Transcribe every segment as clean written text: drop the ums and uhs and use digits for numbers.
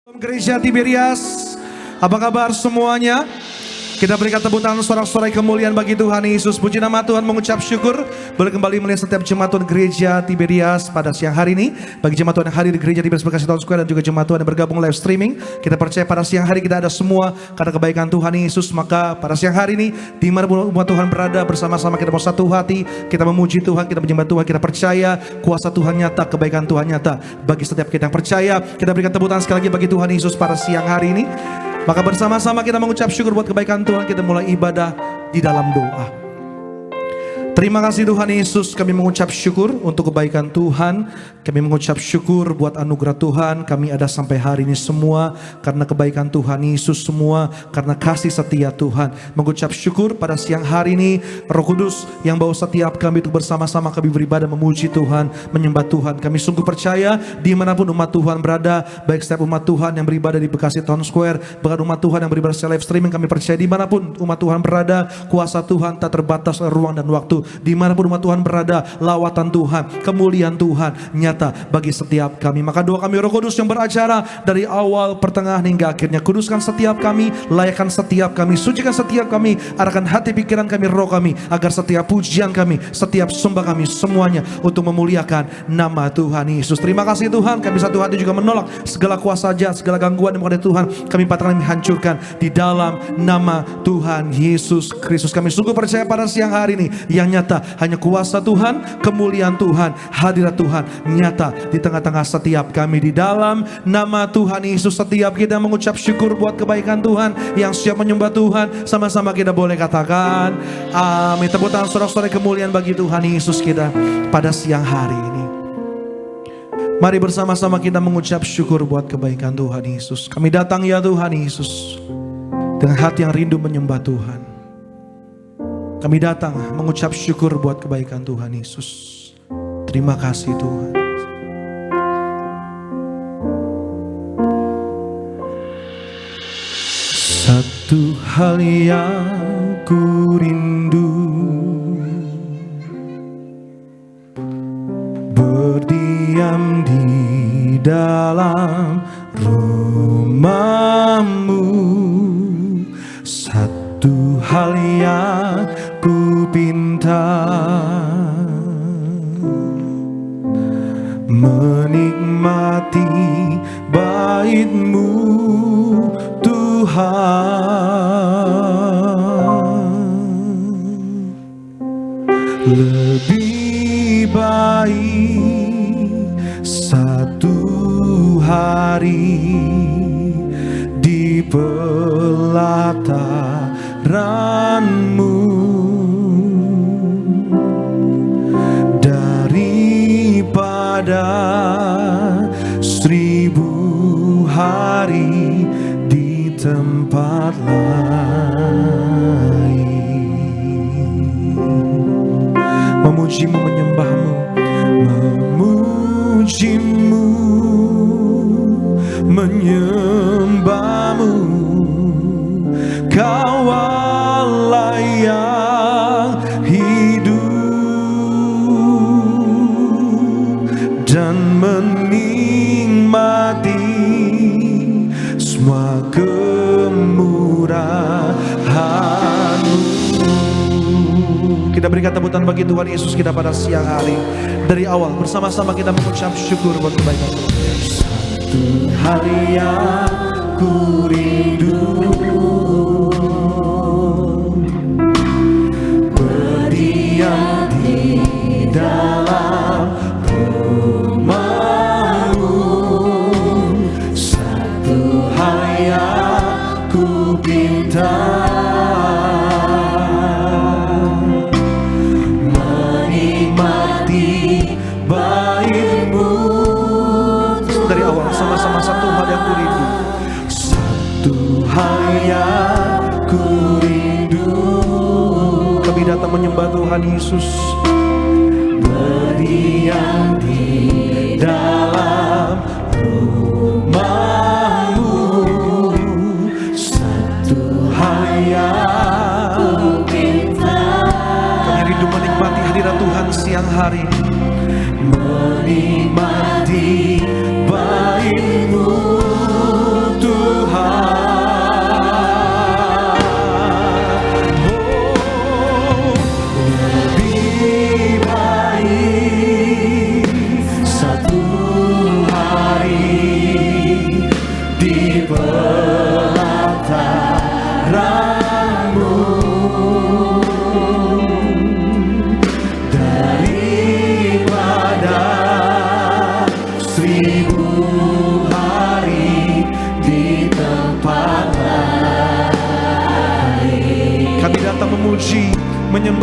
Gereja Tiberias, apa kabar semuanya? Kita berikan tepuk tangan sorak-sorai kemuliaan bagi Tuhan Yesus. Puji nama Tuhan, mengucap syukur boleh kembali melihat setiap jemaat Tuhan Gereja Tiberias pada siang hari ini. Bagi jemaat Tuhan yang hadir di Gereja Tiberias Bekasi Town Square dan juga jemaat Tuhan yang bergabung live streaming, kita percaya pada siang hari kita ada semua karena kebaikan Tuhan Yesus. Maka pada siang hari ini, dimanapun umat Tuhan berada, bersama-sama kita mau satu hati, kita memuji Tuhan, kita menyembah Tuhan, kita percaya kuasa Tuhan nyata, kebaikan Tuhan nyata bagi setiap kita yang percaya. Kita berikan tepuk tangan sekali lagi bagi Tuhan Yesus pada siang hari ini. Maka bersama-sama kita mengucap syukur buat kebaikan Tuhan. Kita mulai ibadah di dalam doa. Terima kasih Tuhan Yesus, kami mengucap syukur untuk kebaikan Tuhan. Kami mengucap syukur buat anugerah Tuhan. Kami ada sampai hari ini semua karena kebaikan Tuhan Yesus, semua karena kasih setia Tuhan. Mengucap syukur pada siang hari ini, Roh Kudus yang bawa setiap kami untuk bersama-sama kami beribadah, memuji Tuhan, menyembah Tuhan. Kami sungguh percaya dimanapun umat Tuhan berada, baik setiap umat Tuhan yang beribadah di Bekasi Town Square, bahkan umat Tuhan yang beribadah secara live streaming, kami percaya dimanapun umat Tuhan berada, kuasa Tuhan tak terbatas ruang dan waktu. Dimanapun umat Tuhan berada, lawatan Tuhan, kemuliaan Tuhan nyata bagi setiap kami. Maka doa kami Roh Kudus yang beracara dari awal, pertengahan hingga akhirnya. Kuduskan setiap kami, layakkan setiap kami, sucikan setiap kami, arahkan hati pikiran kami, roh kami, agar setiap pujian kami, setiap sembah kami, semuanya untuk memuliakan nama Tuhan Yesus. Terima kasih Tuhan, kami satu hati juga menolak segala kuasa jahat, segala gangguan yang mengenai Tuhan. Kami patahkan, kami hancurkan di dalam nama Tuhan Yesus Kristus. Kami sungguh percaya pada siang hari ini yang nyata hanya kuasa Tuhan, kemuliaan Tuhan, hadirat Tuhan nyata di tengah-tengah setiap kami. Di dalam nama Tuhan Yesus, setiap kita mengucap syukur buat kebaikan Tuhan, yang siap menyembah Tuhan, sama-sama kita boleh katakan amin. Tepuk tangan saudara-saudara, kemuliaan bagi Tuhan Yesus kita pada siang hari ini. Mari bersama-sama kita mengucap syukur buat kebaikan Tuhan Yesus. Kami datang ya Tuhan Yesus dengan hati yang rindu menyembah Tuhan. Kami datang mengucap syukur buat kebaikan Tuhan Yesus. Terima kasih Tuhan. Satu hal yang ku rindu, berdiam di dalam rumah-Mu. Satu hal yang ku pinta, menikmati bait-Mu Tuhan. Lebih baik satu hari di pelataran-Mu daripada 1000 hari di tempat lain. Memuji-Mu, menyembah-Mu, memuji-Mu, menyembah-Mu. Kau Allah yang hidup dan menikmati semua kemurahan-Mu. Kita berikan tepuk tangan bagi Tuhan Yesus kita pada siang hari. Dari awal bersama-sama kita mengucap syukur buat kebaikan Tuhan. Satu hari yang ku rindu, berdiam di dalam rumah-Mu. Satu hal yang ku pinta, menikmati bait-Mu. Dari awal sama-sama satu hal yang ku rindu, satu hal yang ku rindu. Kami datang menyembah Tuhan Yesus, berdiam di dalam rumah-Mu. Satu hal yang ku pinta, kami rindu menikmati hadirat Tuhan siang hari, menikmati bait-Mu.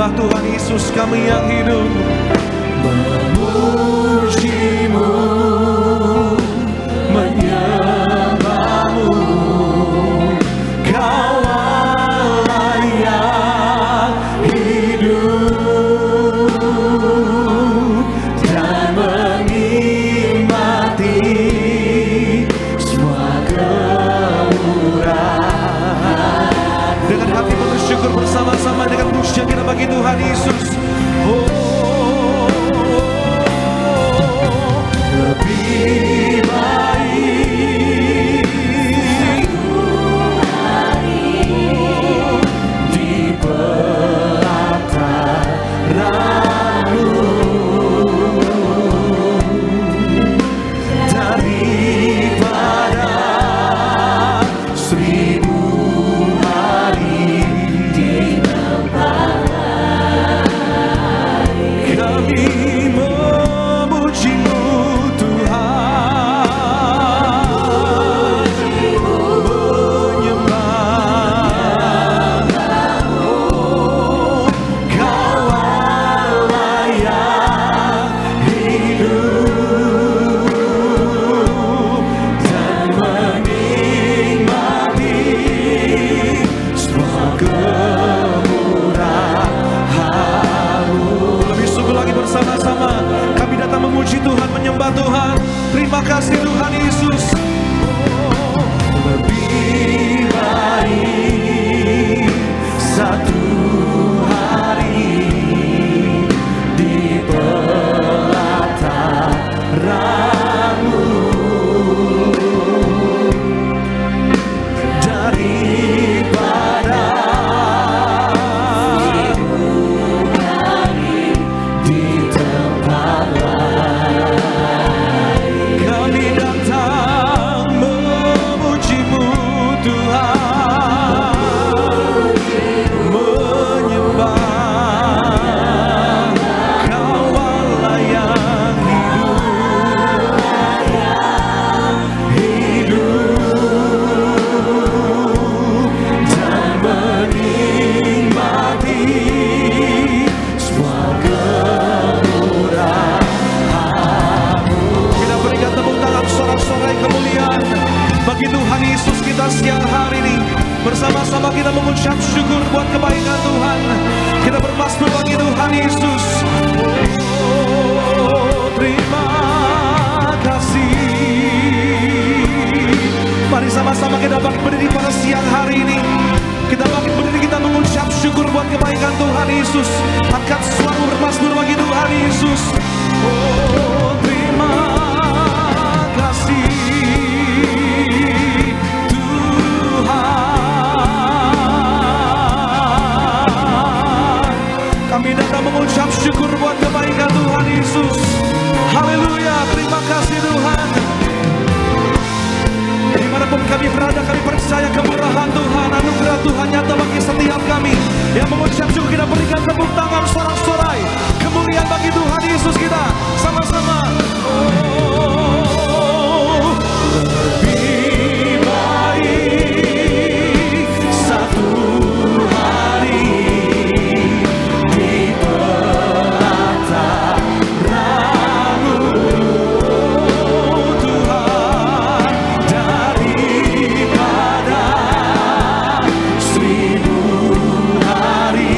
menyembah Tuhan Yesus kami yang hidup. Memujimu, menyembahmu, Kau Allah yang hidup dan menikmati semua kemurahan. Dengan hati bersyukur bersama-sama dengan pujian kita bagi Tuhan Yesus. Lebih baik di pelataran-Mu daripada 1000 hari di tempat lain. Kami memuji-Mu bersama-sama. Kami datang memuji Tuhan, menyembah Tuhan. Terima kasih Tuhan Yesus. Lebih baik satu hari di pelataran-Mu daripada di tempat lain. Kami datang memuji-Mu Tuhan, menyembah Kau Allah yang hidup dan menikmati semua kemurahan-Mu. Kita berikan tepuk tangan sorak-sorai kemuliaan bagi Tuhan Yesus kita siang hari ini. Bersama-sama kita mengucap syukur buat kebaikan Tuhan. Kita bermasmur bagi Tuhan Yesus. Oh, terima kasih. Mari sama-sama kita bangkit berdiri pada siang hari ini. Kita bangkit berdiri, kita mengucap syukur buat kebaikan Tuhan Yesus. Angkat suara bermasmur bagi Tuhan Yesus. Oh, terima kasih Tuhan. Kami datang mengucap syukur buat kebaikan Tuhan Yesus. Haleluya, terima kasih Tuhan. Dimanapun kami berada, kami percaya kemurahan Tuhan, anugerah Tuhan nyata bagi setiap kami. Yang mengucap syukur kita berikan tepuk tangan sorak-sorai kemuliaan bagi Tuhan Yesus kita sama-sama. Oh, Lebih baik satu hari di pelataran-Mu Tuhan daripada 1000 hari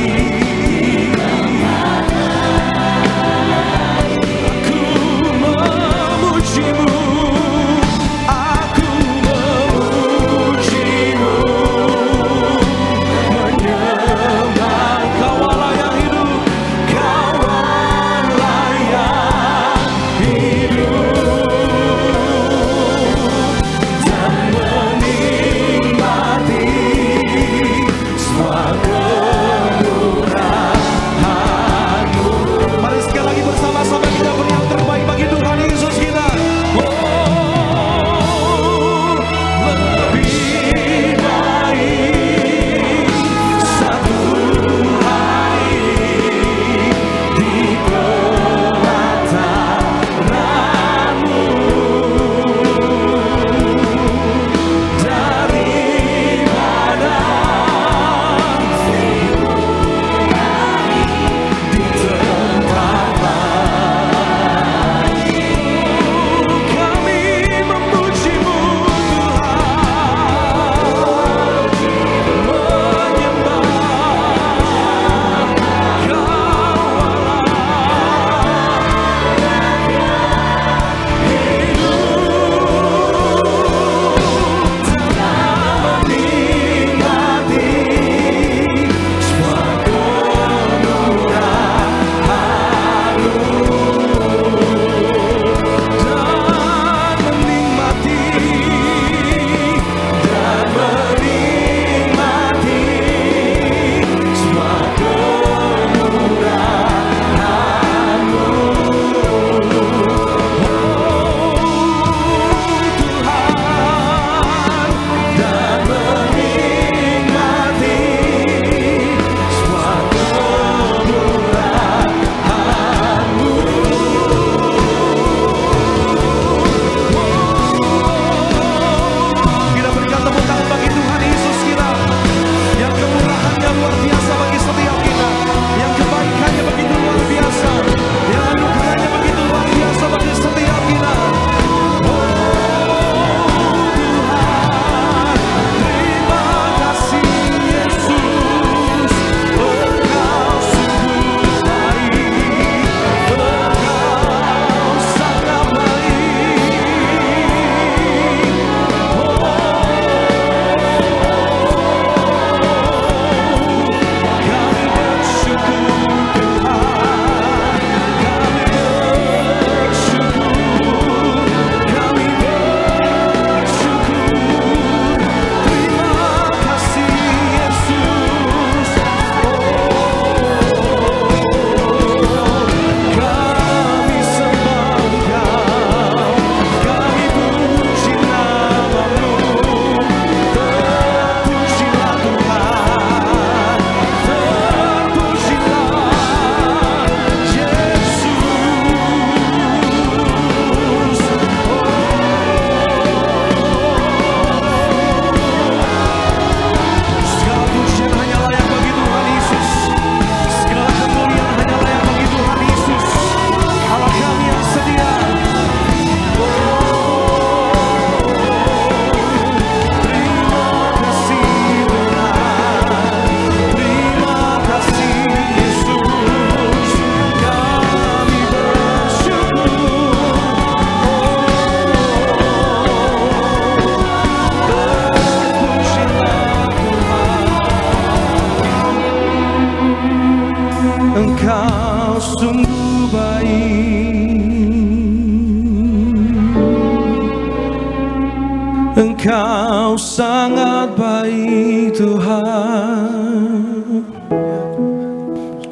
Engkau sangat baik Tuhan,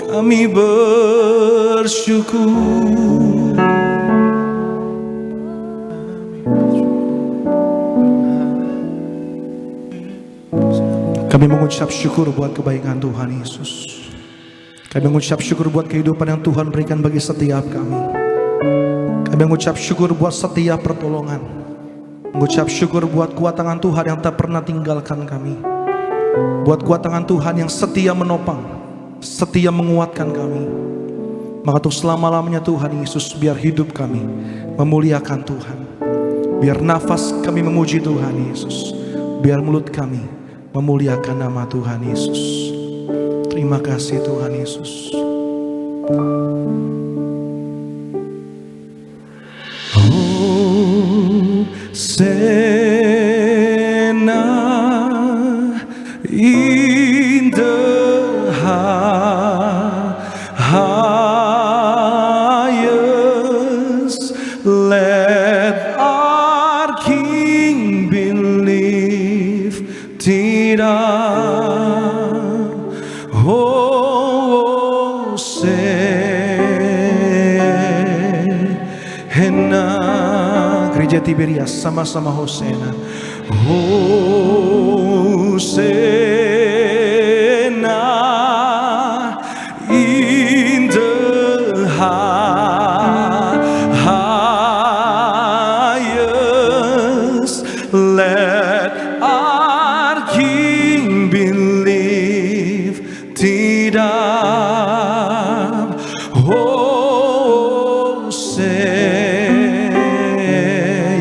kami bersyukur. Kami mengucap syukur buat kebaikan Tuhan Yesus. Kami mengucap syukur buat kehidupan yang Tuhan berikan bagi setiap kami. Kami mengucap syukur buat setiap pertolongan. Mengucap syukur buat kuat tangan Tuhan yang tak pernah tinggalkan kami. Buat kuat tangan Tuhan yang setia menopang, setia menguatkan kami. Maka untuk selama-lamanya Tuhan Yesus, biar hidup kami memuliakan Tuhan. Biar nafas kami memuji Tuhan Yesus. Biar mulut kami memuliakan nama Tuhan Yesus. Terima kasih Tuhan Yesus. Hosana in the highest, let our King be lifted up. Hosana, Gereja Tiberias sama-sama Hosana. Hosana in the highest, let our King be lifted up.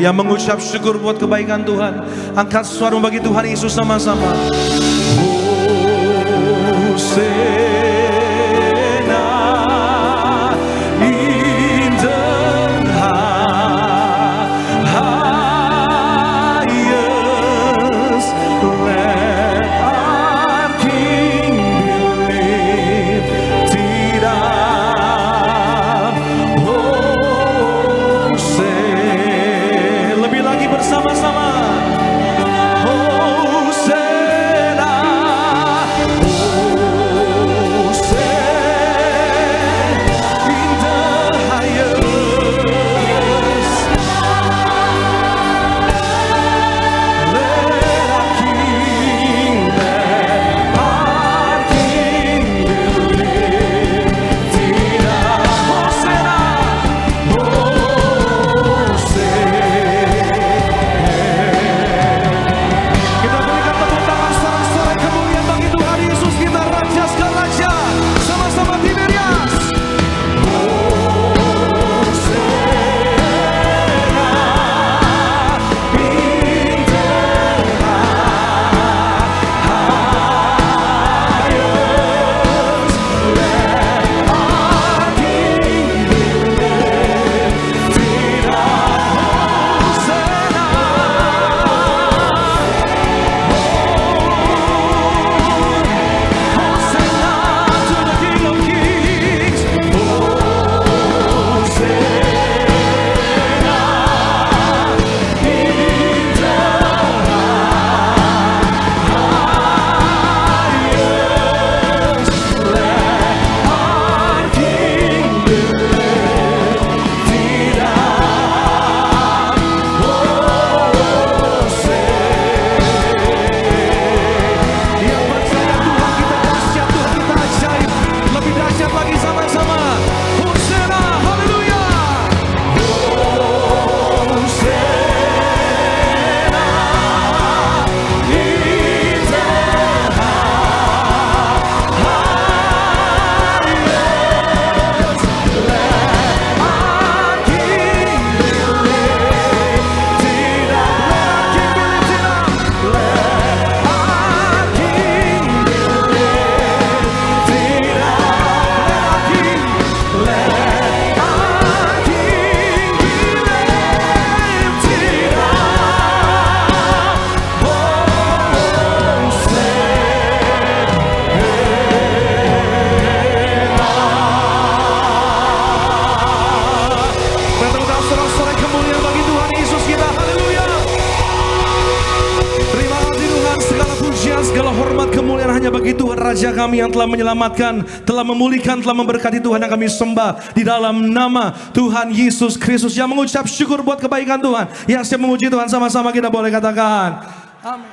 Yang mengucap syukur buat kebaikan Tuhan, angkat suara bagi Tuhan Yesus sama-sama. Hosana in the highest, let our King be lifted up. Lebih lagi bersama-sama. Hosana, Hosana in the highest, let our King be lifted up. Hosana, kita berikan tepuk tangan sorak-sorai kemuliaan bagi Tuhan Yesus, kita raja segala raja, sama-sama Tiberias. segala hormat kemuliaan hanya bagi Tuhan Raja kami yang telah menyelamatkan, telah memulihkan, telah memberkati. Tuhan yang kami sembah di dalam nama Tuhan Yesus Kristus. Yang mengucap syukur buat kebaikan Tuhan, yang siap memuji Tuhan, sama-sama kita boleh katakan amin.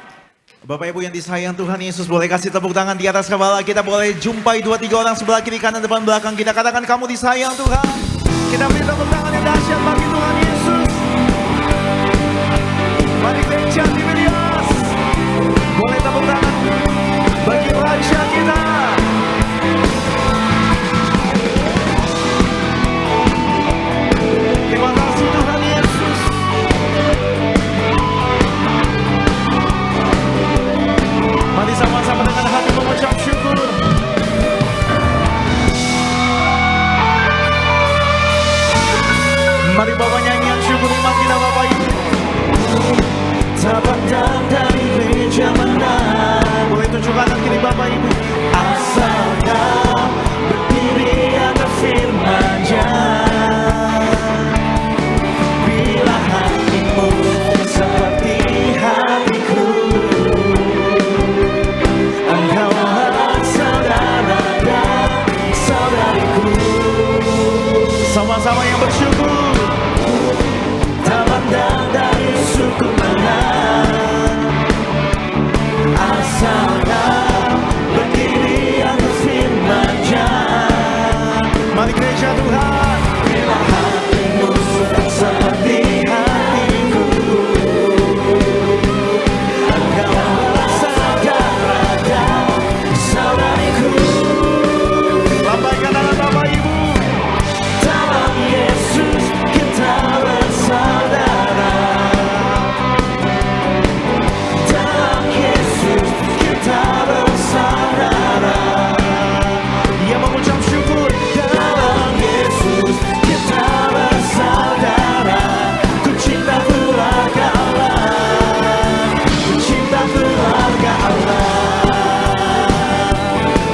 Bapak Ibu yang disayang Tuhan Yesus, boleh kasih tepuk tangan di atas kepala kita. Boleh jumpai 2-3 orang sebelah kiri kanan depan belakang kita. Katakan kamu disayang Tuhan. Kita beri tepuk tangan yang dahsyat bagi Tuhan Yesus. Mari gereja Tiberias, boleh tepuk tangan bagi Raja kita. Terima kasih Tuhan Yesus. Mari sama-sama dengan hati mengucap syukur. Mari Bapak nyanyian syukur iman kita Bapak Ibu. Tak pandang dari gereja mana, boleh tunjukkan kanan kiri Bapak Ibu. Asal kau berdiri atas firman-Nya. Bila hatimu seperti hatiku, engkaulah saudara dan saudariku. Sama-sama yang bersyukur. Tak pandang dari suku mana, asal kau berdiri atas firman-Nya. Mari gereja Tuhan. Bila hatimu seperti hatiku, engkaulah saudara dan saudariku. Lambaikan tangan Bapak Ibu. Dalam Yesus kita bersaudara. Dalam Yesus kita bersaudara. Ia mengucap syukur. Dalam Yesus kita bersaudara. Ku cinta keluarga Allah. Ku cinta keluarga Allah.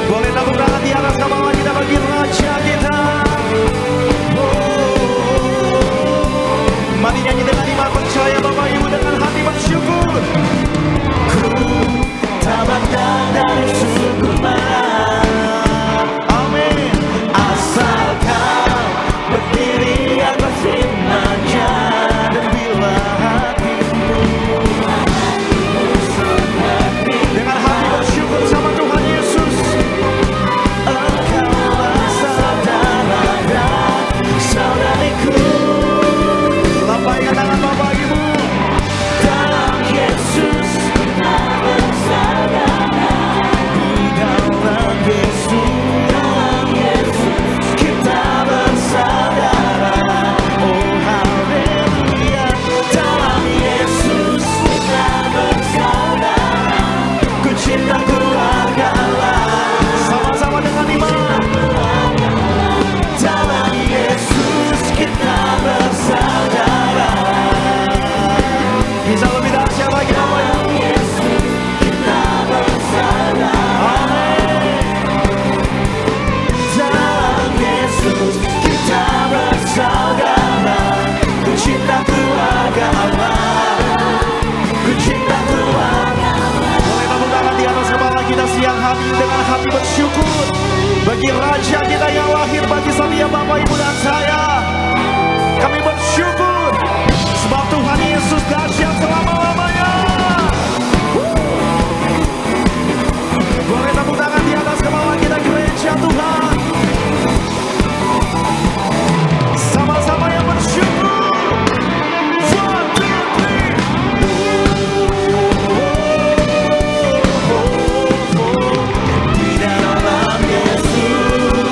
Boleh tepuk tangan di atas kepala kita bagi Raja kita. Mari nyanyi dengan iman percaya Bapak Ibu dengan hati bersyukur. Ku tak pandang dari suku mana, amin. Asal kau berdiri atas firman-Nya. Dan bila hatimu dengan hati bersyukur sama Tuhan Yesus, engkaulah saudara dan saudariku. Lambaikan tangan Bapak Ibu. Dalam Yesus kita bersaudara. Di dalam Yesus kita bersaudara. Oh haleluya. Dalam Yesus kita bersaudara. Ku cinta keluarga Allah. Sama-sama dengan iman. Dalam Yesus kita bersaudara. Bisa lebih dahsyat lagi Bapak Ibu. Yesus kita bersaudara. Amin. Dalam Yesus kita bersaudara. Ku cinta keluarga Allah. Ku cinta keluarga Allah. Boleh tepuk tangan di atas kepala kita siang hari dengan hati bersyukur bagi Raja kita yang lahir, bagi setiap Bapak Ibu dan saya. Kami bersyukur sebab Tuhan Yesus dahsyat selama-lamanya. Boleh tepuk tangan di atas kepala kita gereja Tuhan. Sama-sama yang bersyukur. 1, 2, 3. Di dalam Yesus.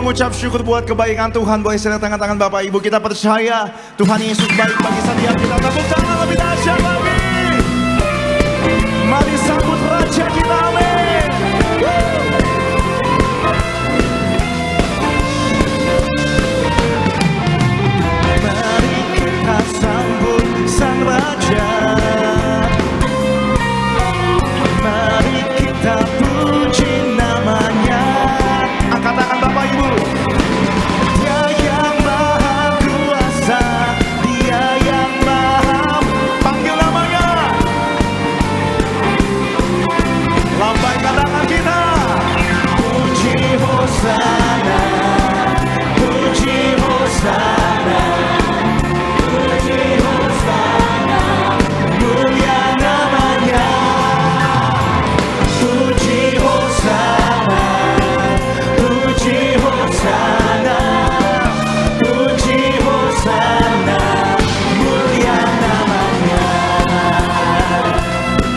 mengucap syukur buat kebaikan Tuhan. Boleh saya tangan-tangan Bapak Ibu. Kita percaya Tuhan Yesus baik bagi setiap kita. Tepuk tangan lebih dahsyat lagi. Mari sambut Raja kita, amin. Mari kita sambut Sang Raja. Mari kita puji namanya. Angkat tangan Bapak Ibu. Dia yang maha kuasa, Dia yang maha, panggil namanya. Lambaikan tangan kita. Puji Hosana, puji Hosana, puji Hosana, mulia namanya. Puji Hosana, puji Hosana, puji Hosana, mulia namanya.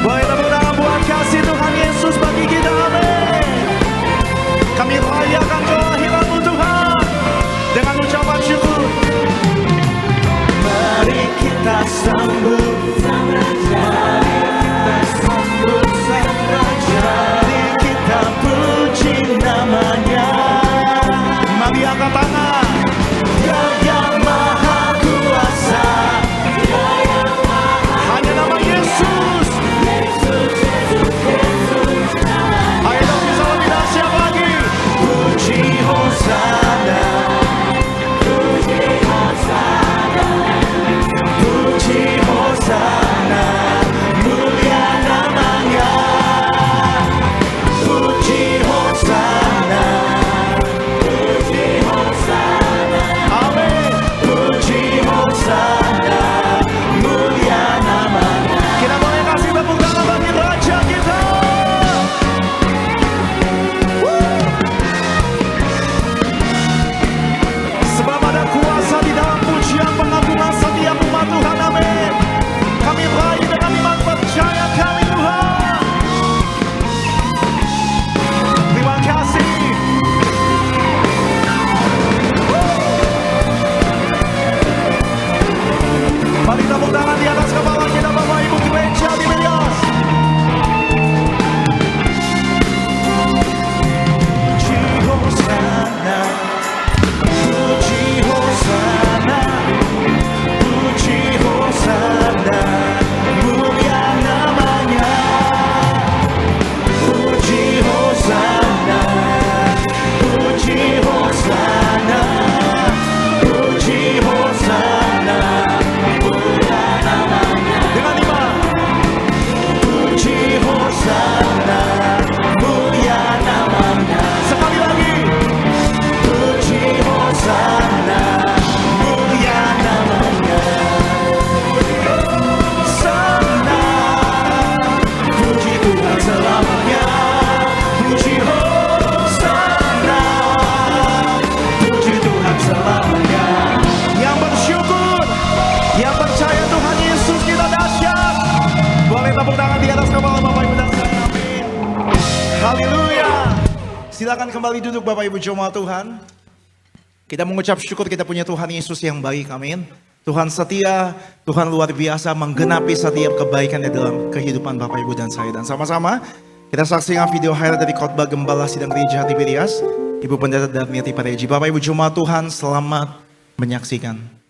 Boleh tepuk tangan buat kasih Tuhan Yesus bagi kita, amin. Kami rayakan kelahiran-Mu Tuhan dengan ucapan syukur. Mari kita sambut Sang Raja, mari kita sambut Sang Raja, mari kita puji namanya. Mari angkat tangan. Dia yang maha kuasa, Dia yang maha, hanya nama Yesus. Yesus, Yesus, Yesus. Ayo dong bisa lebih dahsyat lagi. Puji Hosana, puji Hosana, puji Hosana, mulia namanya. Puji Hosana, puji Hosana, amin. Puji Hosana, mulia namanya. Kita boleh kasih tepuk tangan bagi Raja kita. Sebab ada kuasa di dalam pujian pengagungan setiap umat Tuhan, amin. Kami raih dengan iman percaya kami Tuhan. Terima kasih. Mari tepuk tangan di atas kepala kita Bapak Ibu gereja Tiberias. Puji Hosana, puji Hosana, puji Hosana, mulia namanya. Puji Hosana, puji Hosana, puji Hosana, mulia namanya. Dengan iman. Puji Hosana, mulia namanya. Sekali lagi. Puji Hosana, mulia namanya. Hosana, puji Tuhan selamanya. Puji Hosana, puji Tuhan selamanya. Yang bersyukur, yang percaya Tuhan Yesus kita dahsyat. Boleh tepuk tangan di atas kepala Bapak Ibu dan saya, amin. Haleluya. Silakan kembali duduk Bapak Ibu jemaat Tuhan. Kita mengucap syukur kita punya Tuhan Yesus yang baik, amin. Tuhan setia, Tuhan luar biasa menggenapi setiap kebaikannya dalam kehidupan Bapak Ibu dan saya. Dan sama-sama kita saksikan video highlight dari khotbah Gembala Sidang Gereja Tiberias, Ibu Pendeta Darmiati Pareji. Bapak Ibu jemaat Tuhan, selamat menyaksikan.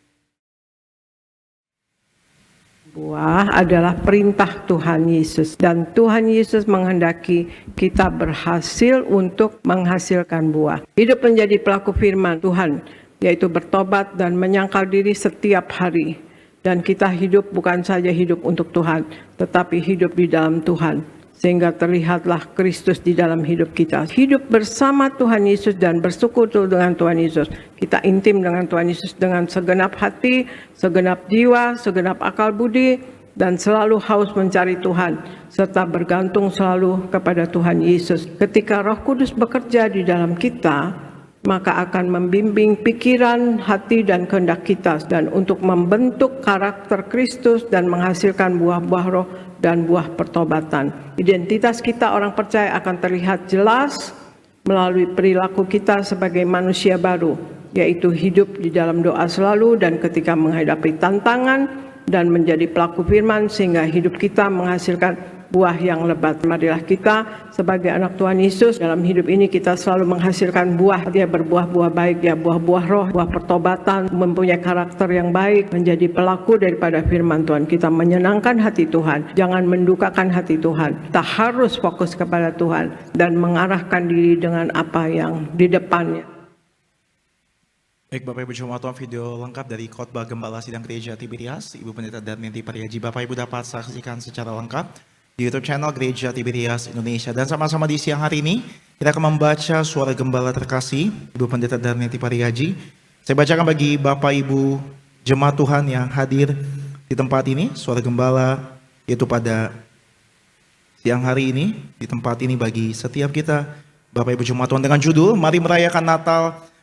Buah adalah perintah Tuhan Yesus, dan Tuhan Yesus menghendaki kita berhasil untuk menghasilkan buah. Hidup menjadi pelaku firman Tuhan, yaitu bertobat dan menyangkal diri setiap hari. Dan kita hidup bukan saja hidup untuk Tuhan, tetapi hidup di dalam Tuhan. Sehingga terlihatlah Kristus di dalam hidup kita. Hidup bersama Tuhan Yesus dan bersekutu dengan Tuhan Yesus. Kita intim dengan Tuhan Yesus dengan segenap hati, segenap jiwa, segenap akal budi, dan selalu haus mencari Tuhan, serta bergantung selalu kepada Tuhan Yesus. Ketika Roh Kudus bekerja di dalam kita, maka akan membimbing pikiran, hati, dan kehendak kita, dan untuk membentuk karakter Kristus dan menghasilkan buah-buah roh dan buah pertobatan. Identitas kita orang percaya akan terlihat jelas melalui perilaku kita sebagai manusia baru, yaitu hidup di dalam doa selalu dan ketika menghadapi tantangan, dan menjadi pelaku firman sehingga hidup kita menghasilkan buah yang lebat. Marilah kita sebagai anak Tuhan Yesus dalam hidup ini kita selalu menghasilkan buah. Dia berbuah-buah baik, ya buah-buah roh, buah pertobatan, mempunyai karakter yang baik, menjadi pelaku daripada firman Tuhan. Kita menyenangkan hati Tuhan, jangan mendukakan hati Tuhan. Kita harus fokus kepada Tuhan dan mengarahkan diri dengan apa yang di depannya. Baik Bapak Ibu Jemaat Tuhan, video lengkap dari khotbah Gembala Sidang Gereja Tiberias, Ibu Pendeta Darminti Pariaji. Bapak Ibu dapat saksikan secara lengkap di YouTube channel Gereja Tiberias Indonesia. Dan sama-sama di siang hari ini kita akan membaca suara gembala terkasih Ibu Pendeta Darminti Pariaji. Saya bacakan bagi Bapak Ibu Jemaat Tuhan yang hadir di tempat ini suara gembala, yaitu pada siang hari ini di tempat ini bagi setiap kita Bapak Ibu Jemaat Tuhan, dengan judul Mari Merayakan Natal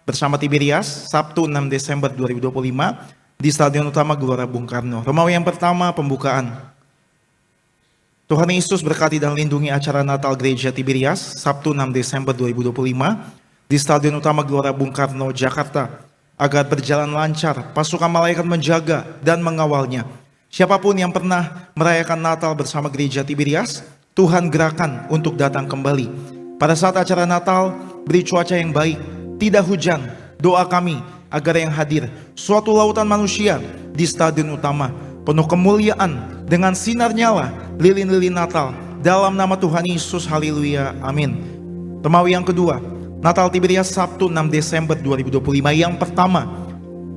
Bersama Tiberias, Sabtu 6 Desember 2025 di Stadion Utama Gelora Bung Karno. Romawi yang pertama, pembukaan. Tuhan Yesus berkati dan lindungi acara Natal Gereja Tiberias, Sabtu 6 Desember 2025 di Stadion Utama Gelora Bung Karno, Jakarta, agar berjalan lancar, pasukan malaikat menjaga dan mengawalnya. Siapapun yang pernah merayakan Natal bersama Gereja Tiberias, Tuhan gerakan untuk datang kembali. Pada saat acara Natal, beri cuaca yang baik, tidak hujan. Doa kami agar yang hadir suatu lautan manusia di Stadion Utama, penuh kemuliaan dengan sinar nyala lilin-lilin Natal. Dalam nama Tuhan Yesus, haleluya, amin. Romawi yang kedua, Natal Tiberias Sabtu 6 Desember 2025. Yang pertama,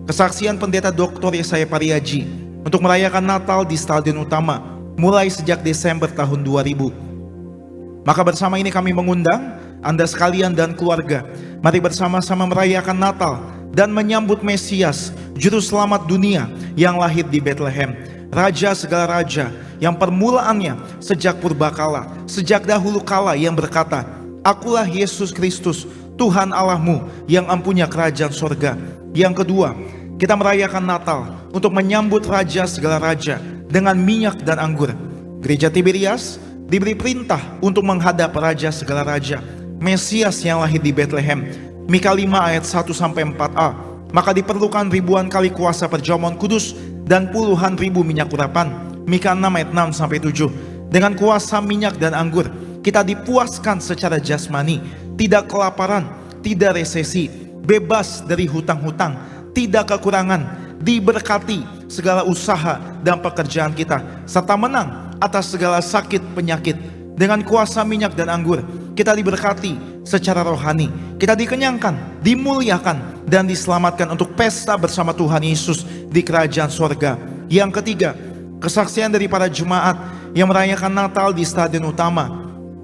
kesaksian Pendeta Dr. Yesaya Pariaji untuk merayakan Natal di Stadion Utama mulai sejak Desember tahun 2000. Maka bersama ini kami mengundang Anda sekalian dan keluarga, mari bersama-sama merayakan Natal dan menyambut Mesias, Juru Selamat dunia yang lahir di Bethlehem, Raja segala raja yang permulaannya sejak purbakala, sejak dahulu kala, yang berkata, Akulah Yesus Kristus, Tuhan Allahmu yang empunya kerajaan sorga. Yang kedua, kita merayakan Natal untuk menyambut Raja segala raja dengan minyak dan anggur. Gereja Tiberias diberi perintah untuk menghadap Raja segala raja, Mesias yang lahir di Bethlehem. Mika 5 ayat 1-4a. Maka diperlukan ribuan kali kuasa perjamuan kudus dan puluhan ribu minyak urapan. Mika 6 ayat 6-7. Dengan kuasa minyak dan anggur kita dipuaskan secara jasmani, tidak kelaparan, tidak resesi, bebas dari hutang-hutang, tidak kekurangan, diberkati segala usaha dan pekerjaan kita, serta menang atas segala sakit penyakit. Dengan kuasa minyak dan anggur kita diberkati secara rohani, kita dikenyangkan, dimuliakan, dan diselamatkan untuk pesta bersama Tuhan Yesus di kerajaan sorga. Yang ketiga, kesaksian dari para jemaat yang merayakan Natal di Stadion Utama.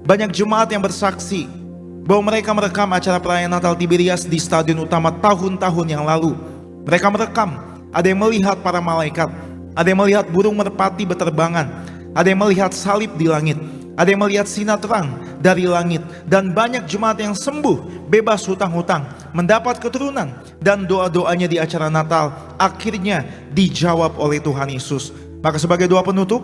Banyak jemaat yang bersaksi bahwa mereka merekam acara perayaan Natal Tiberias di Stadion Utama tahun-tahun yang lalu. Mereka merekam, ada yang melihat para malaikat, ada yang melihat burung merpati beterbangan, ada yang melihat salib di langit, ada yang melihat sinar terang dari langit, dan banyak jemaat yang sembuh, bebas hutang-hutang, mendapat keturunan, dan doa-doanya di acara Natal akhirnya dijawab oleh Tuhan Yesus. Maka sebagai doa penutup,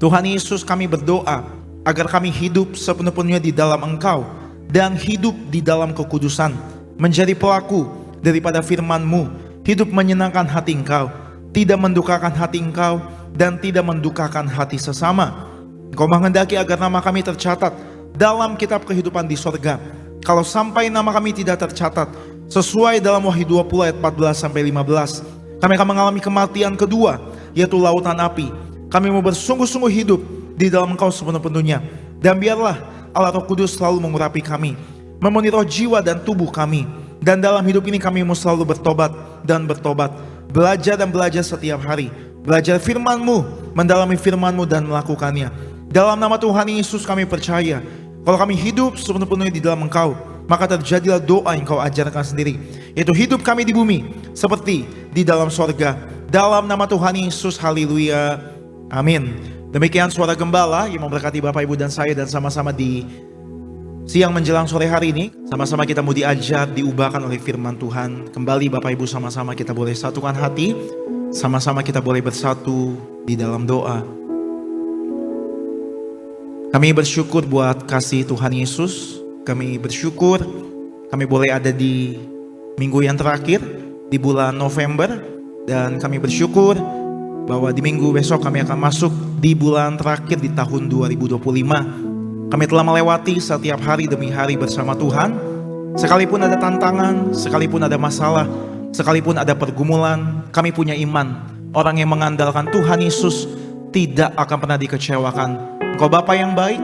Tuhan Yesus, kami berdoa agar kami hidup sepenuh-penuhnya di dalam Engkau dan hidup di dalam kekudusan, menjadi pelaku daripada firman-Mu, hidup menyenangkan hati Engkau, tidak mendukakan hati Engkau, dan tidak mendukakan hati sesama. Engkau menghendaki agar nama kami tercatat dalam kitab kehidupan di sorga. Kalau sampai nama kami tidak tercatat, sesuai dalam Wahyu 20 ayat 14-15, kami akan mengalami kematian kedua, yaitu lautan api. Kami mau bersungguh-sungguh hidup di dalam Engkau sepenuh-penuhnya. Dan biarlah Allah Roh Kudus selalu mengurapi kami, memenuhi roh, jiwa, dan tubuh kami. Dan dalam hidup ini kami mau selalu bertobat dan bertobat, belajar dan belajar setiap hari, belajar firman-Mu, mendalami firman-Mu, dan melakukannya. Dalam nama Tuhan Yesus kami percaya, kalau kami hidup sepenuh-penuhnya di dalam Engkau, maka terjadilah doa yang Kau ajarkan sendiri, yaitu hidup kami di bumi seperti di dalam sorga. Dalam nama Tuhan Yesus, haleluya, amin. Demikian suara gembala yang memberkati Bapak Ibu dan saya, dan sama-sama di siang menjelang sore hari ini, sama-sama kita mau diajar, diubahkan oleh firman Tuhan. Kembali Bapak Ibu, sama-sama kita boleh satukan hati, sama-sama kita boleh bersatu di dalam doa. Kami bersyukur buat kasih Tuhan Yesus Kami bersyukur kami boleh ada di minggu yang terakhir di bulan November, dan kami bersyukur bahwa di minggu besok kami akan masuk di bulan terakhir di tahun 2025. Kami telah melewati setiap hari demi hari bersama Tuhan. Sekalipun ada tantangan, sekalipun ada masalah, sekalipun ada pergumulan, kami punya iman. Orang yang mengandalkan Tuhan Yesus tidak akan pernah dikecewakan. Engkau Bapa yang baik,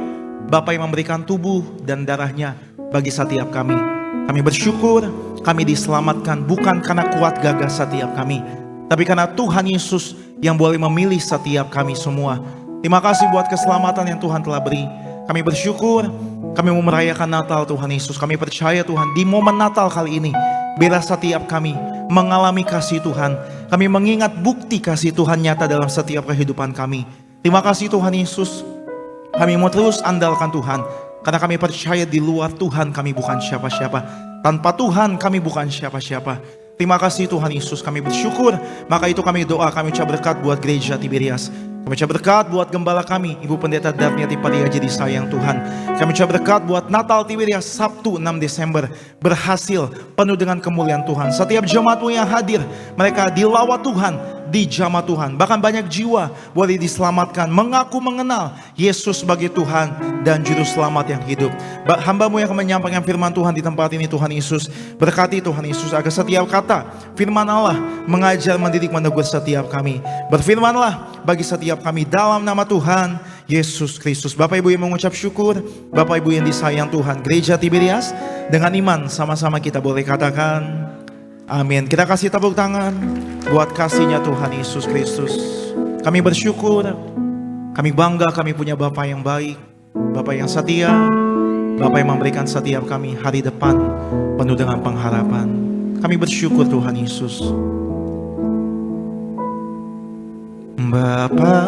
Bapa yang memberikan tubuh dan darahnya bagi setiap kami. Kami bersyukur kami diselamatkan bukan karena kuat gagah setiap kami, tapi karena Tuhan Yesus yang boleh memilih setiap kami semua. Terima kasih buat keselamatan yang Tuhan telah beri. Kami bersyukur kami mau merayakan Natal Tuhan Yesus. Kami percaya Tuhan di momen Natal kali ini, bila setiap kami mengalami kasih Tuhan, kami mengingat bukti kasih Tuhan nyata dalam setiap kehidupan kami. Terima kasih Tuhan Yesus. Kami mau terus andalkan Tuhan, karena kami percaya di luar Tuhan kami bukan siapa-siapa. Tanpa Tuhan kami bukan siapa-siapa. Terima kasih Tuhan Yesus, kami bersyukur. Maka itu kami doa, kami ucap berkat buat gereja Tiberias. Kami ucap berkat buat gembala kami, Ibu Pendeta Darniati Pariaji disayang Tuhan. Kami ucap berkat buat Natal Tiberias Sabtu 6 Desember berhasil penuh dengan kemuliaan Tuhan. Setiap jemaatmu yang hadir, mereka dilawat Tuhan, dijamah Tuhan. Bahkan banyak jiwa boleh diselamatkan, mengaku mengenal Yesus sebagai Tuhan dan Juru Selamat yang hidup. Hamba-Mu yang akan menyampaikan firman Tuhan di tempat ini, Tuhan Yesus, berkati Tuhan Yesus agar setiap kata firman Allah mengajar, mendidik, menegur setiap kami. Berfirmanlah bagi setiap kami dalam nama Tuhan Yesus Kristus. Bapak Ibu yang mengucap syukur, Bapak Ibu yang disayang Tuhan, Gereja Tiberias, dengan iman sama-sama kita boleh katakan amin. Kita kasih tepuk tangan buat kasihnya Tuhan Yesus Kristus. Kami bersyukur, kami bangga kami punya Bapa yang baik, Bapa yang setia, Bapa yang memberikan setiap kami hari depan penuh dengan pengharapan. Kami bersyukur Tuhan Yesus. Bapa,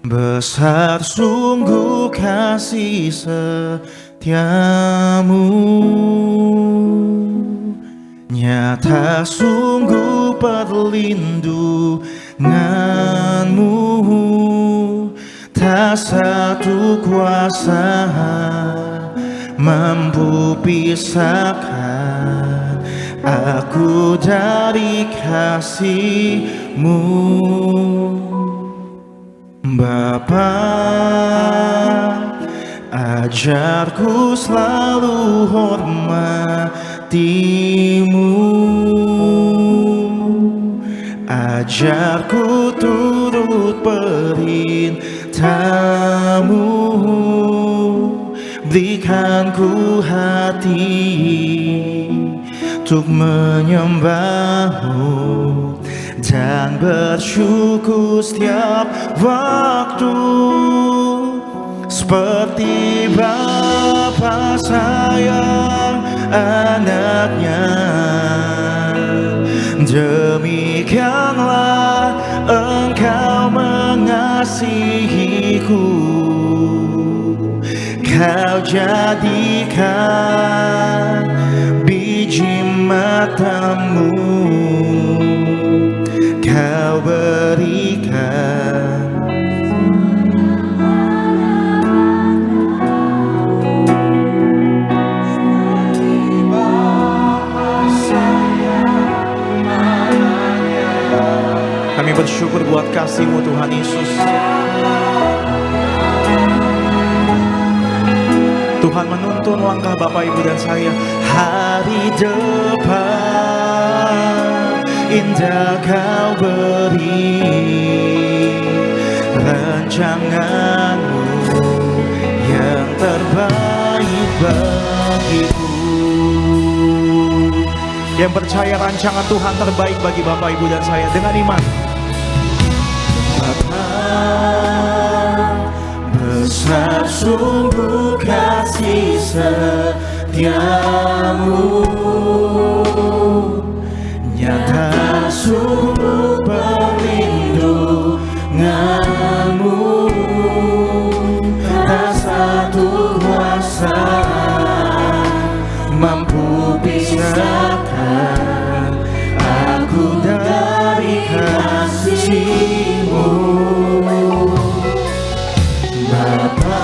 besar sungguh kasih setiamu, nyata sungguh perlindunganmu, tak satu kuasa mampu pisahkan aku dari kasih-Mu. Bapa, ajarku selalu hormati-Mu, ajarku turut perintah-Mu, berikan ku hati untuk menyembah-Mu dan bersyukur setiap waktu, seperti Bapa sayang anaknya, demikianlah Engkau mengasihiku. Kau jadikan biji mata-Mu, Kau berikan kami bersyukur buat kasih-Mu Tuhan Yesus. Tuhan menuntun langkah Bapak Ibu dan saya. Hari depan indah Kau beri, rancangan-Mu yang terbaik bagiku. Yang percaya rancangan Tuhan terbaik bagi Bapak Ibu dan saya dengan iman. Bapa, besar sungguh kasih setiamu, nyata sungguh perlindunganmu, tak satu kuasa mampu pisahkan aku dari kasih-Mu. Bapa,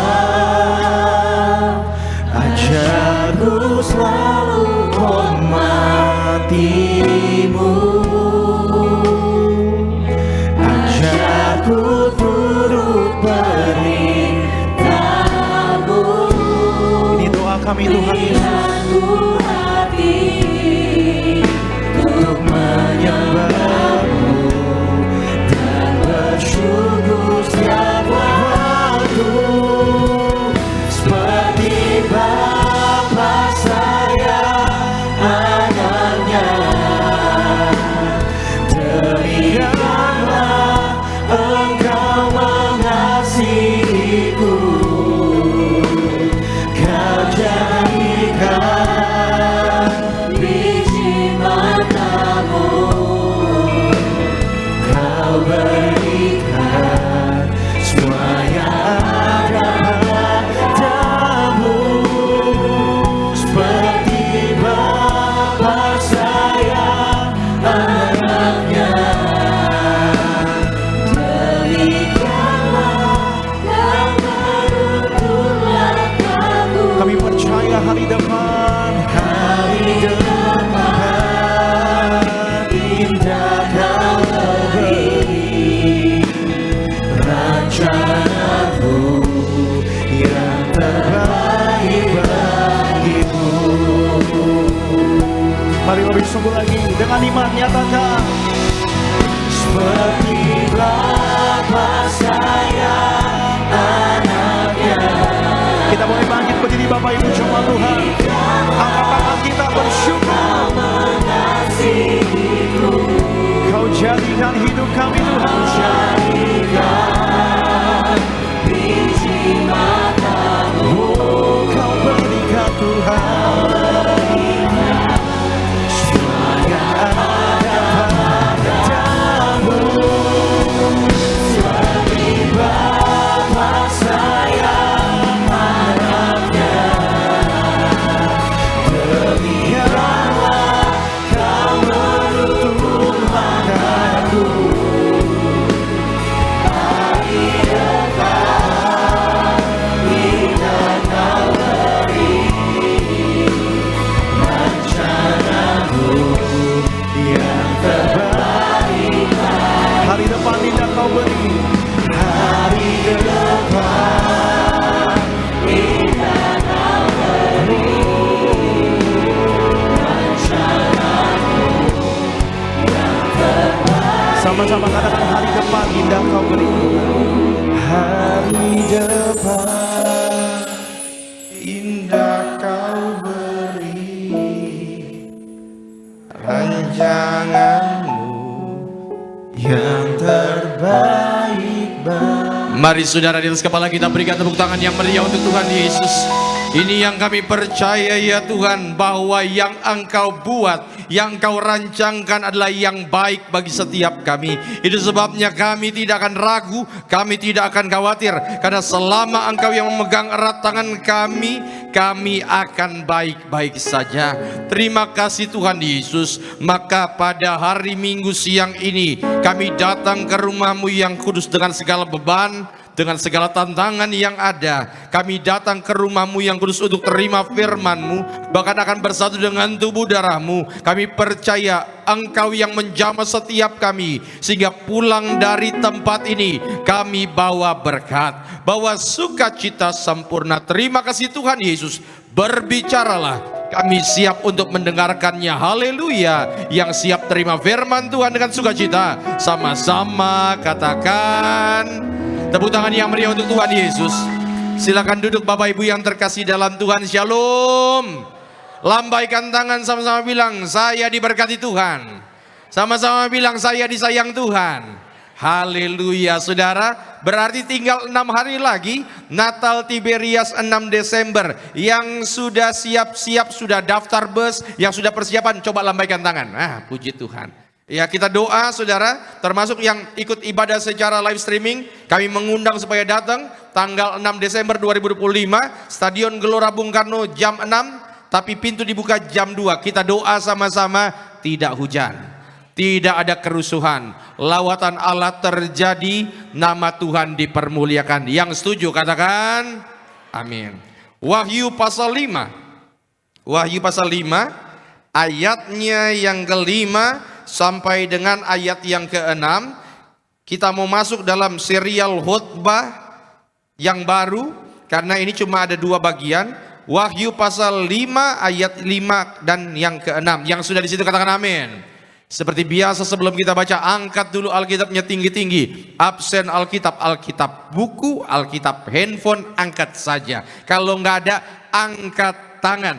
berikan semua yang ada padamu, seperti Bapa sayang anaknya. Kami percaya hari depan, indah Kau beri rencanamu yang terbaik bagimu. Mari lebih sungguh lagi dengan iman nyatakan, seperti Bapa sayang anaknya. Kita boleh bangkit berdiri Bapak Ibu jemaat Tuhan. Angkat tangan kita bersyukur. Kau jadikan hidup kami Tuhan. Jadikan biji matamu. Oh, Kau berikan Tuhan semua yang ada padamu, seperti Bapa sayang anaknya. Demikianlah Kau menuntun langkahku. Hari depan indah Kau beri rencanamu yang terbaik. Hari depan indah Kau beri. Hari depan indah Kau beri rencanamu yang terbaik. Sama-sama katakan, hari depan indah Kau beri. Hari depan indah Kau beri rancanganmu yang terbaik bagi. Mari saudara, di atas kepala kita berikan tepuk tangan yang meriah untuk Tuhan Yesus. Ini yang kami percaya ya Tuhan, bahwa yang Engkau buat, yang Engkau rancangkan adalah yang baik bagi setiap kami. Itu sebabnya kami tidak akan ragu, kami tidak akan khawatir, karena selama Engkau yang memegang erat tangan kami akan baik-baik saja. Terima kasih Tuhan Yesus. Maka pada hari Minggu siang ini kami datang ke rumah-Mu yang kudus dengan segala beban, dengan segala tantangan yang ada. Kami datang ke rumah-Mu yang kudus untuk terima firman-Mu, bahkan akan bersatu dengan tubuh darah-Mu. Kami percaya Engkau yang menjamah setiap kami, sehingga pulang dari tempat ini kami bawa berkat, bawa sukacita sempurna. Terima kasih Tuhan Yesus. Berbicaralah, kami siap untuk mendengarkannya. Haleluya. Yang siap terima firman Tuhan dengan sukacita, sama-sama katakan tepuk tangan yang meriah untuk Tuhan Yesus. Silakan duduk Bapak Ibu yang terkasih dalam Tuhan. Shalom. Lambaikan tangan, sama-sama bilang, saya diberkati Tuhan. Sama-sama bilang, saya disayang Tuhan. Haleluya saudara. Berarti tinggal 6 hari lagi Natal Tiberias 6 Desember. Yang sudah siap-siap, sudah daftar bus, yang sudah persiapan, coba lambaikan tangan. Puji Tuhan. Ya, kita doa saudara, termasuk yang ikut ibadah secara live streaming. Kami mengundang supaya datang tanggal 6 Desember 2025, Stadion Gelora Bung Karno jam 6, tapi pintu dibuka jam 2. Kita doa sama-sama, tidak hujan, tidak ada kerusuhan, lawatan Allah terjadi, nama Tuhan dipermuliakan. Yang setuju katakan amin. Wahyu pasal 5, Wahyu pasal 5 ayatnya yang kelima sampai dengan ayat yang ke-6. Kita mau masuk dalam serial khotbah yang baru, karena ini cuma ada 2 bagian. Wahyu pasal 5 ayat 5 dan yang ke-6. Yang sudah di situ katakan amin. Seperti biasa sebelum kita baca, angkat dulu Alkitabnya tinggi-tinggi. Absen Alkitab, buku, Alkitab, handphone, angkat saja. Kalau nggak ada, angkat tangan.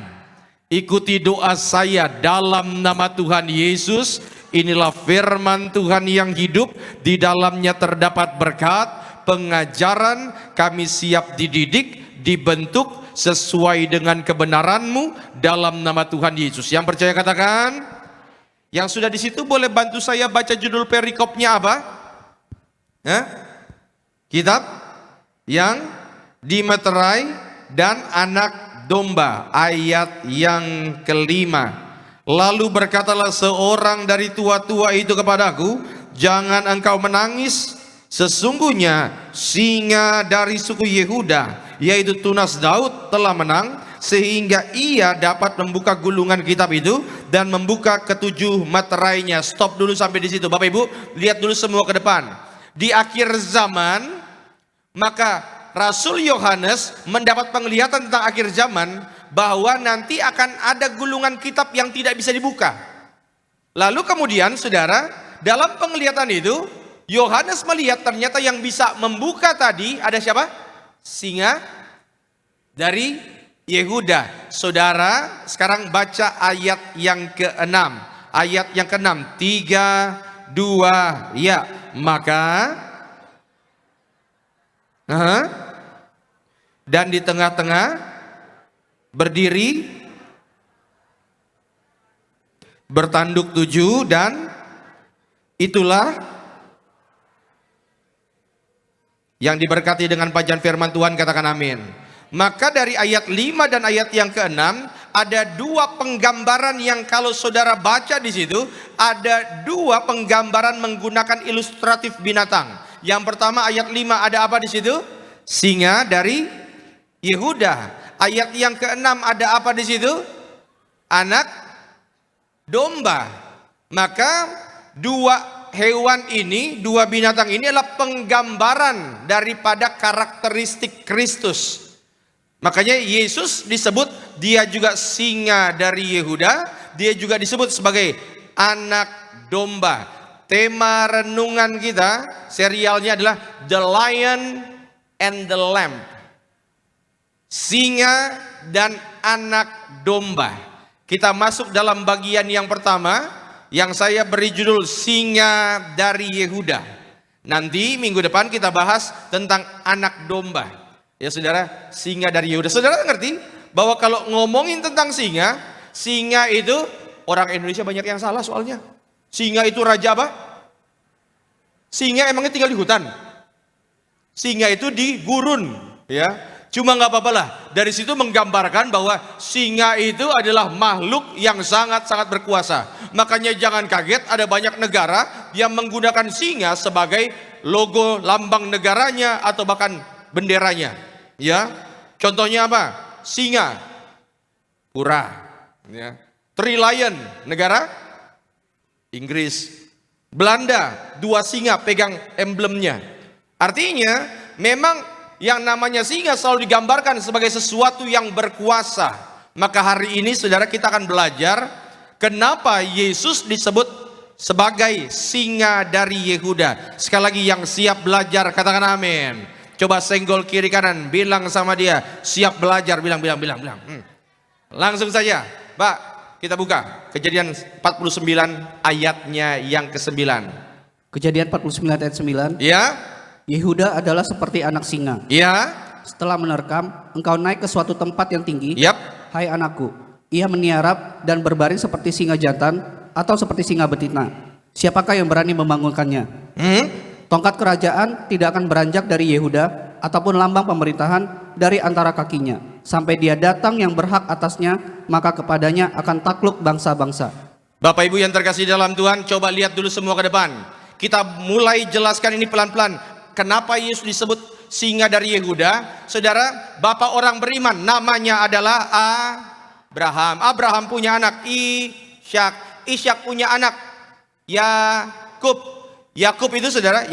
Ikuti doa saya dalam nama Tuhan Yesus. Inilah firman Tuhan yang hidup, di dalamnya terdapat berkat, pengajaran. Kami siap dididik, dibentuk sesuai dengan kebenaran-Mu dalam nama Tuhan Yesus. Yang percaya katakan. Yang sudah di situ boleh bantu saya baca judul perikopnya apa? Kitab yang dimeterai dan anak domba. Ayat yang kelima. Lalu berkatalah seorang dari tua-tua itu kepadaku, jangan engkau menangis, sesungguhnya singa dari suku Yehuda, yaitu tunas Daud, telah menang, sehingga ia dapat membuka gulungan kitab itu dan membuka ketujuh meterainya. Stop dulu sampai di situ. Bapak Ibu, lihat dulu semua ke depan. Di akhir zaman, maka Rasul Yohanes mendapat penglihatan tentang akhir zaman, bahwa nanti akan ada gulungan kitab yang tidak bisa dibuka. Lalu kemudian saudara, dalam penglihatan itu Yohanes melihat ternyata yang bisa membuka tadi ada siapa? Singa dari Yehuda. Saudara sekarang baca ayat yang ke-6. Ayat yang ke-6, 3, 2, ya. Maka dan di tengah-tengah berdiri bertanduk 7, dan itulah yang diberkati dengan bacaan firman Tuhan, katakan amin. Maka dari ayat 5 dan ayat yang ke-6 ada dua penggambaran yang kalau saudara baca di situ ada dua penggambaran menggunakan ilustratif binatang. Yang pertama ayat 5 ada apa di situ? Singa dari Yehuda. Ayat yang ke-6 ada apa di situ? Anak domba. Maka dua hewan ini, dua binatang ini adalah penggambaran daripada karakteristik Kristus. Makanya Yesus disebut dia juga singa dari Yehuda, dia juga disebut sebagai anak domba. Tema renungan kita, serialnya adalah The Lion and the Lamb. Singa dan anak domba. Kita masuk dalam bagian yang pertama yang saya beri judul singa dari Yehuda. Nanti minggu depan kita bahas tentang anak domba. Ya saudara, singa dari Yehuda. Saudara ngerti bahwa kalau ngomongin tentang singa, singa itu orang Indonesia banyak yang salah soalnya. Singa itu raja apa? Singa emangnya tinggal di hutan. Singa itu di gurun, ya. Cuma nggak apa-apa lah. Dari situ menggambarkan bahwa singa itu adalah makhluk yang sangat-sangat berkuasa. Makanya jangan kaget ada banyak negara yang menggunakan singa sebagai logo lambang negaranya atau bahkan benderanya. Ya, contohnya apa? Singa, pura. Ya. Three Lion, negara Inggris. Belanda, dua singa pegang emblemnya. Artinya memang yang namanya singa selalu digambarkan sebagai sesuatu yang berkuasa. Maka hari ini saudara kita akan belajar kenapa Yesus disebut sebagai singa dari Yehuda. Sekali lagi yang siap belajar katakan amin. Coba senggol kiri kanan, bilang sama dia, siap belajar, bilang. Langsung saja, Pak, kita buka Kejadian 49 ayatnya yang ke-9. Kejadian 49 ayat 9. Ya. Yehuda adalah seperti anak singa. Ya. Setelah menerkam, engkau naik ke suatu tempat yang tinggi. Yap. Hai anakku, ia meniarap dan berbaring seperti singa jantan atau seperti singa betina. Siapakah yang berani membangunkannya? Tongkat kerajaan tidak akan beranjak dari Yehuda ataupun lambang pemerintahan dari antara kakinya, sampai dia datang yang berhak atasnya, maka kepadanya akan takluk bangsa-bangsa. Bapak Ibu yang terkasih dalam Tuhan, coba lihat dulu semua ke depan. Kita mulai jelaskan ini pelan-pelan. Kenapa Yesus disebut singa dari Yehuda? Saudara, bapak orang beriman namanya adalah Abraham. Abraham punya anak Ishak. Ishak punya anak Yakub. Yakub itu saudara,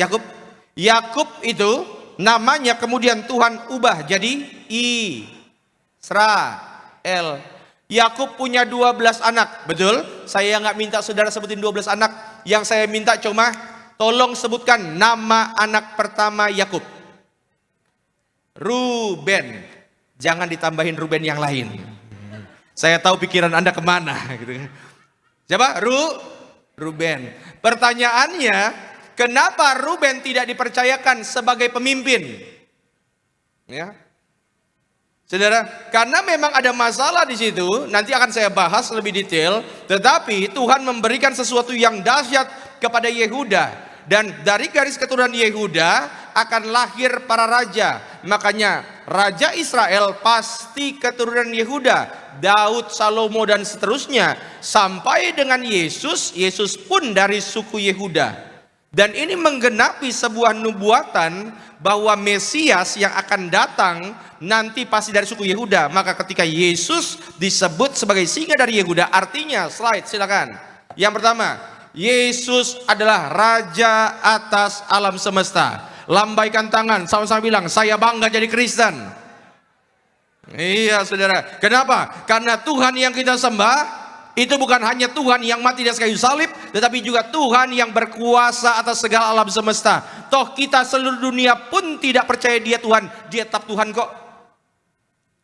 Yakub itu namanya kemudian Tuhan ubah jadi Israel. Yakub punya 12 anak, betul? Saya nggak minta saudara sebutin 12 anak. Yang saya minta cuma tolong sebutkan nama anak pertama Yakub. Ruben. Jangan ditambahin Ruben yang lain. Saya tahu pikiran Anda kemana. Gitu. Siapa? Ruben. Pertanyaannya, kenapa Ruben tidak dipercayakan sebagai pemimpin? Ya. Saudara, karena memang ada masalah di situ, nanti akan saya bahas lebih detail, tetapi Tuhan memberikan sesuatu yang dahsyat kepada Yehuda. Dan dari garis keturunan Yehuda akan lahir para raja. Makanya Raja Israel pasti keturunan Yehuda, Daud, Salomo dan seterusnya. Sampai dengan Yesus, Yesus pun dari suku Yehuda. Dan ini menggenapi sebuah nubuatan bahwa Mesias yang akan datang nanti pasti dari suku Yehuda. Maka ketika Yesus disebut sebagai singa dari Yehuda, artinya, slide silakan. Yang pertama, Yesus adalah Raja atas alam semesta. Lambaikan tangan, sama-sama bilang, saya bangga jadi Kristen. Iya saudara, kenapa? Karena Tuhan yang kita sembah itu bukan hanya Tuhan yang mati di atas kayu salib, tetapi juga Tuhan yang berkuasa atas segala alam semesta. Toh kita seluruh dunia pun tidak percaya dia Tuhan, dia tetap Tuhan kok.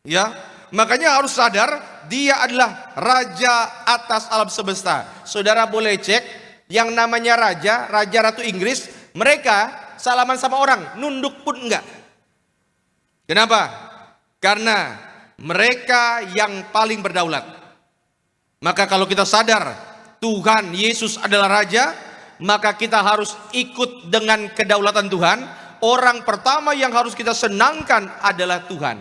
Ya, makanya harus sadar dia adalah Raja atas alam semesta. Saudara boleh cek yang namanya raja, Ratu Inggris, mereka salaman sama orang, nunduk pun enggak. Kenapa? Karena mereka yang paling berdaulat. Maka kalau kita sadar Tuhan Yesus adalah Raja, maka kita harus ikut dengan kedaulatan Tuhan. Orang pertama yang harus kita senangkan adalah Tuhan.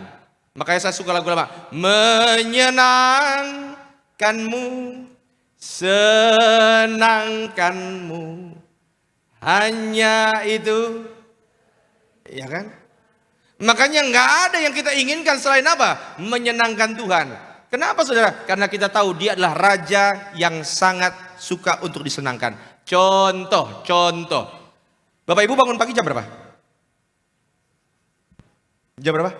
Makanya saya suka lagu lama, menyenangkanmu, senangkanmu, hanya itu, ya kan? Makanya nggak ada yang kita inginkan selain apa? Menyenangkan Tuhan. Kenapa saudara? Karena kita tahu dia adalah Raja yang sangat suka untuk disenangkan. Contoh. Bapak Ibu bangun pagi jam berapa? Jam berapa?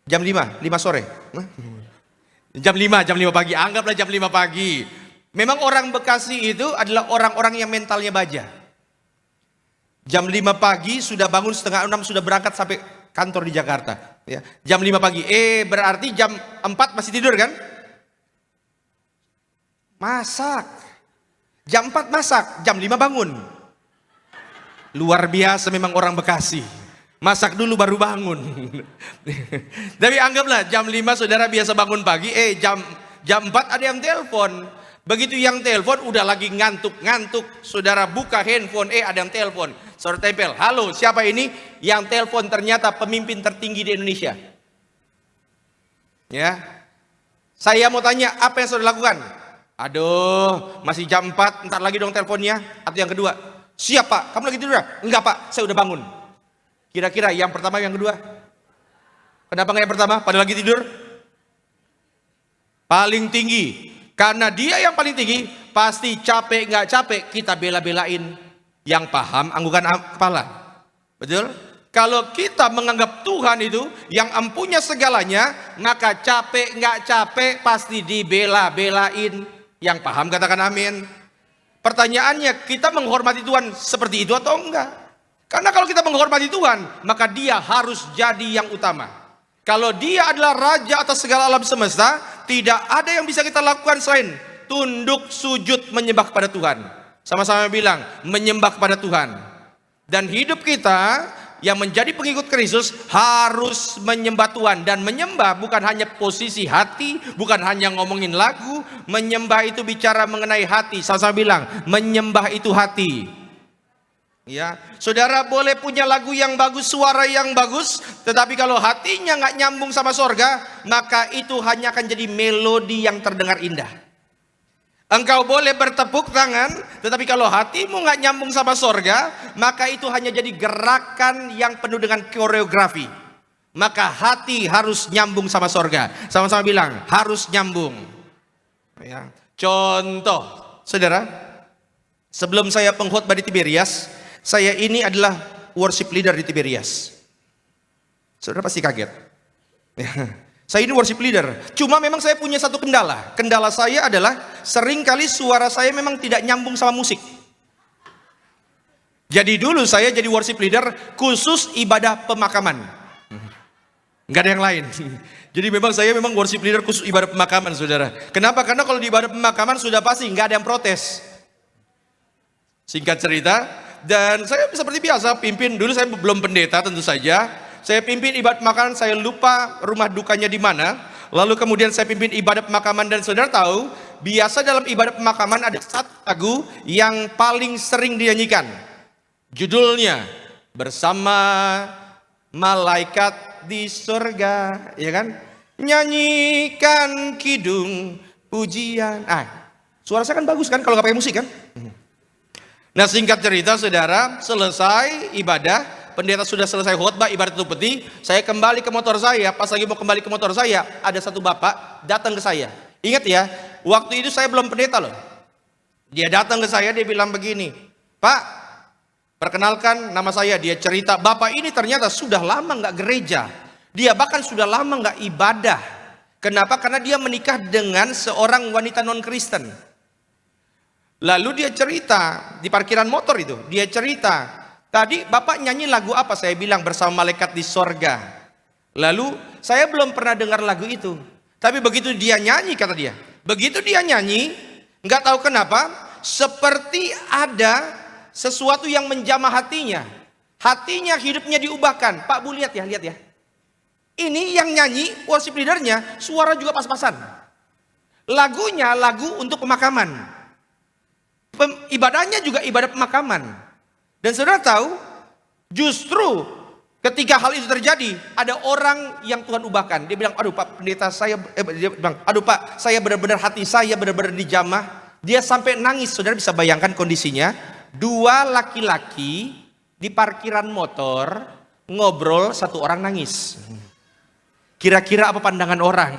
Jam 5 sore. Jam 5 pagi, anggaplah jam 5 pagi. Memang orang Bekasi itu adalah orang-orang yang mentalnya baja. Jam 5 pagi sudah bangun setengah 6 sudah berangkat sampai kantor di Jakarta. Ya. Jam 5 pagi, berarti jam 4 masih tidur kan? Masak. Jam 4 masak, jam 5 bangun. Luar biasa memang orang Bekasi. Masak dulu baru bangun. Tapi anggaplah jam 5 saudara biasa bangun pagi, jam 4 ada yang telepon. Begitu yang telepon udah lagi ngantuk-ngantuk, saudara buka handphone, ada yang telepon. Saudara tempel, halo siapa ini? Yang telepon ternyata pemimpin tertinggi di Indonesia. Ya, saya mau tanya apa yang saudara lakukan? Aduh, masih jam 4, ntar lagi dong teleponnya. Atau yang kedua, siap pak, kamu lagi tidur? Enggak pak, saya udah bangun. Kira-kira yang pertama yang kedua? Kenapa nggak yang pertama? Pada lagi tidur? Paling tinggi. Karena dia yang paling tinggi, pasti capek nggak capek kita bela-belain. Yang paham anggukan kepala. Betul? Kalau kita menganggap Tuhan itu yang empunya segalanya, maka capek nggak capek pasti dibela-belain. Yang paham katakan amin. Pertanyaannya, kita menghormati Tuhan seperti itu atau enggak? Karena kalau kita menghormati Tuhan, maka dia harus jadi yang utama. Kalau dia adalah Raja atas segala alam semesta, tidak ada yang bisa kita lakukan selain tunduk, sujud, menyembah kepada Tuhan. Sama-sama bilang, menyembah kepada Tuhan. Dan hidup kita yang menjadi pengikut Kristus harus menyembah Tuhan. Dan menyembah bukan hanya posisi hati, bukan hanya ngomongin lagu. Menyembah itu bicara mengenai hati. Sama-sama bilang, menyembah itu hati. Ya, saudara boleh punya lagu yang bagus, suara yang bagus, tetapi kalau hatinya nggak nyambung sama sorga, maka itu hanya akan jadi melodi yang terdengar indah. Engkau boleh bertepuk tangan, tetapi kalau hatimu nggak nyambung sama sorga, maka itu hanya jadi gerakan yang penuh dengan koreografi. Maka hati harus nyambung sama sorga. Sama-sama bilang, harus nyambung. Ya. Contoh, saudara, sebelum saya pengkhotbah di Tiberias, saya ini adalah worship leader di Tiberias. Saudara pasti kaget. Saya ini worship leader. Cuma memang saya punya satu kendala. Kendala saya adalah seringkali suara saya memang tidak nyambung sama musik. Jadi dulu saya jadi worship leader khusus ibadah pemakaman. Nggak ada yang lain. Jadi memang saya memang worship leader khusus ibadah pemakaman, saudara. Kenapa? Karena kalau di ibadah pemakaman sudah pasti nggak ada yang protes. Singkat cerita, dan saya seperti biasa pimpin, dulu saya belum pendeta tentu saja. Saya pimpin ibadat pemakaman, saya lupa rumah dukanya di mana. Lalu kemudian saya pimpin ibadat pemakaman dan saudara tahu, biasa dalam ibadat pemakaman ada satu lagu yang paling sering dinyanyikan. Judulnya bersama malaikat di surga, ya kan? Nyanyikan kidung pujian. Suara saya kan bagus kan kalau nggak pakai musik kan? Nah, singkat cerita saudara, selesai ibadah, pendeta sudah selesai khotbah ibadat itu peti, saya kembali ke motor saya. Pas lagi mau kembali ke motor saya, ada satu bapak datang ke saya. Ingat ya, waktu itu saya belum pendeta loh. Dia datang ke saya, dia bilang begini, "Pak, perkenalkan nama saya." Dia cerita, bapak ini ternyata sudah lama nggak gereja. Dia bahkan sudah lama nggak ibadah. Kenapa? Karena dia menikah dengan seorang wanita non-Kristen. Lalu dia cerita di parkiran motor itu, dia cerita, "Tadi bapak nyanyi lagu apa?" Saya bilang, "Bersama malaikat di sorga." Lalu saya belum pernah dengar lagu itu. Tapi begitu dia nyanyi, kata dia, begitu dia nyanyi, nggak tahu kenapa, seperti ada sesuatu yang menjamah hatinya. Hatinya, hidupnya diubahkan. Pak Bu, lihat ya. Ini yang nyanyi, worship leadernya, suara juga pas-pasan. Lagunya lagu untuk pemakaman. Ibadahnya juga ibadah pemakaman. Dan saudara tahu, justru ketika hal itu terjadi, ada orang yang Tuhan ubahkan. Dia bilang, "Aduh Pak pendeta, dia bilang, "Aduh Pak, saya benar-benar hati saya benar-benar dijamah." Dia sampai nangis. Saudara bisa bayangkan kondisinya. Dua laki-laki di parkiran motor ngobrol, satu orang nangis. Kira-kira apa pandangan orang?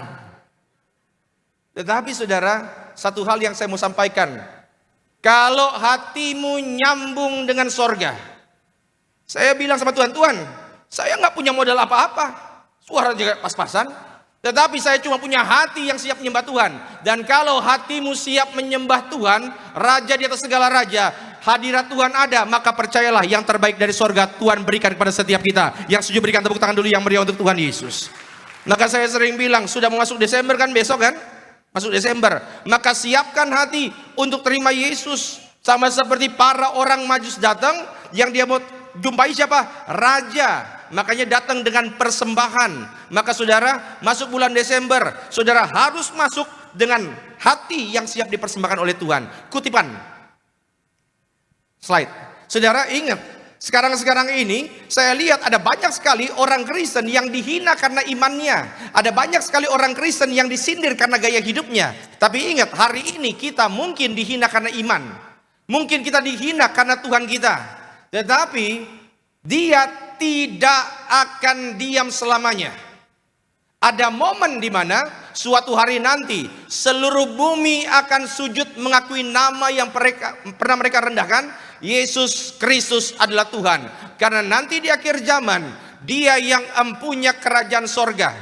Tetapi saudara, satu hal yang saya mau sampaikan. Kalau hatimu nyambung dengan sorga, saya bilang sama Tuhan, "Tuhan, saya nggak punya modal apa-apa, suara juga pas-pasan, tetapi saya cuma punya hati yang siap menyembah Tuhan. Dan kalau hatimu siap menyembah Tuhan, Raja di atas segala raja, hadirat Tuhan ada, maka percayalah yang terbaik dari sorga Tuhan berikan kepada setiap kita." Yang setuju berikan tepuk tangan dulu yang meriah untuk Tuhan Yesus. Maka saya sering bilang, sudah mau masuk Desember kan besok kan? Masuk Desember, maka siapkan hati untuk terima Yesus. Sama seperti para orang Majus datang, yang dia mau jumpai siapa? Raja. Makanya datang dengan persembahan. Maka saudara, masuk bulan Desember, saudara harus masuk dengan hati yang siap dipersembahkan oleh Tuhan. Kutipan slide. Saudara ingat, sekarang ini saya lihat ada banyak sekali orang Kristen yang dihina karena imannya. Ada banyak sekali orang Kristen yang disindir karena gaya hidupnya. Tapi ingat, hari ini kita mungkin dihina karena iman. Mungkin kita dihina karena Tuhan kita. Tetapi dia tidak akan diam selamanya. Ada momen di mana suatu hari nanti seluruh bumi akan sujud mengakui nama yang pernah mereka rendahkan. Yesus Kristus adalah Tuhan. Karena nanti di akhir zaman, Dia yang empunya kerajaan sorga.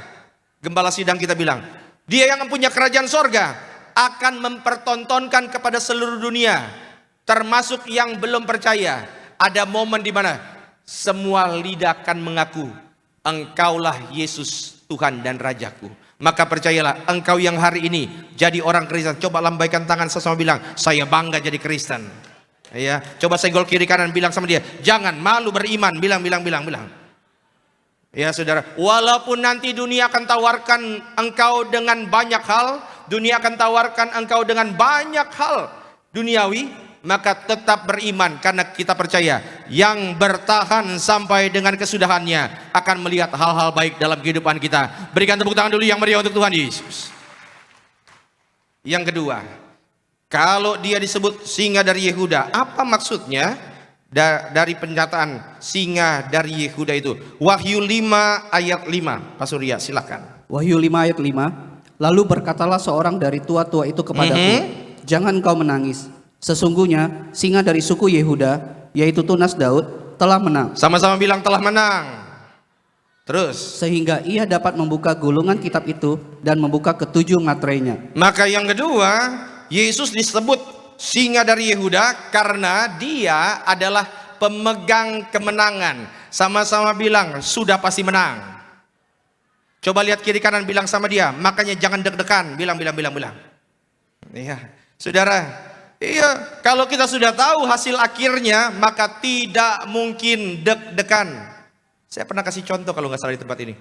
Gembala sidang kita bilang, Dia yang empunya kerajaan sorga akan mempertontonkan kepada seluruh dunia, termasuk yang belum percaya. Ada momen di mana semua lidah akan mengaku, "Engkaulah Yesus Tuhan dan Rajaku." Maka percayalah, engkau yang hari ini jadi orang Kristen, coba lambaikan tangan sesama bilang, "Saya bangga jadi Kristen." Ya, coba senggol kiri kanan, bilang sama dia, "Jangan malu beriman." Bilang. Ya saudara, walaupun nanti dunia akan tawarkan engkau dengan banyak hal, dunia akan tawarkan engkau dengan banyak hal duniawi, maka tetap beriman, karena kita percaya yang bertahan sampai dengan kesudahannya akan melihat hal-hal baik dalam kehidupan kita. Berikan tepuk tangan dulu yang meriah untuk Tuhan Yesus. Yang kedua, kalau dia disebut singa dari Yehuda, apa maksudnya dari pernyataan singa dari Yehuda itu? Wahyu 5 ayat 5, Pak Surya silakan. Wahyu 5 ayat 5, lalu berkatalah seorang dari tua-tua itu kepadaku, "Jangan kau menangis. Sesungguhnya singa dari suku Yehuda, yaitu tunas Daud, telah menang." Sama-sama bilang telah menang. Terus, sehingga ia dapat membuka gulungan kitab itu dan membuka ketujuh materainya. Maka yang kedua, Yesus disebut singa dari Yehuda karena dia adalah pemegang kemenangan. Sama-sama bilang, sudah pasti menang. Coba lihat kiri kanan, bilang sama dia, makanya jangan deg-degan. Bilang. Iya, saudara. Iya, kalau kita sudah tahu hasil akhirnya, maka tidak mungkin deg-degan. Saya pernah kasih contoh kalau nggak salah di tempat ini.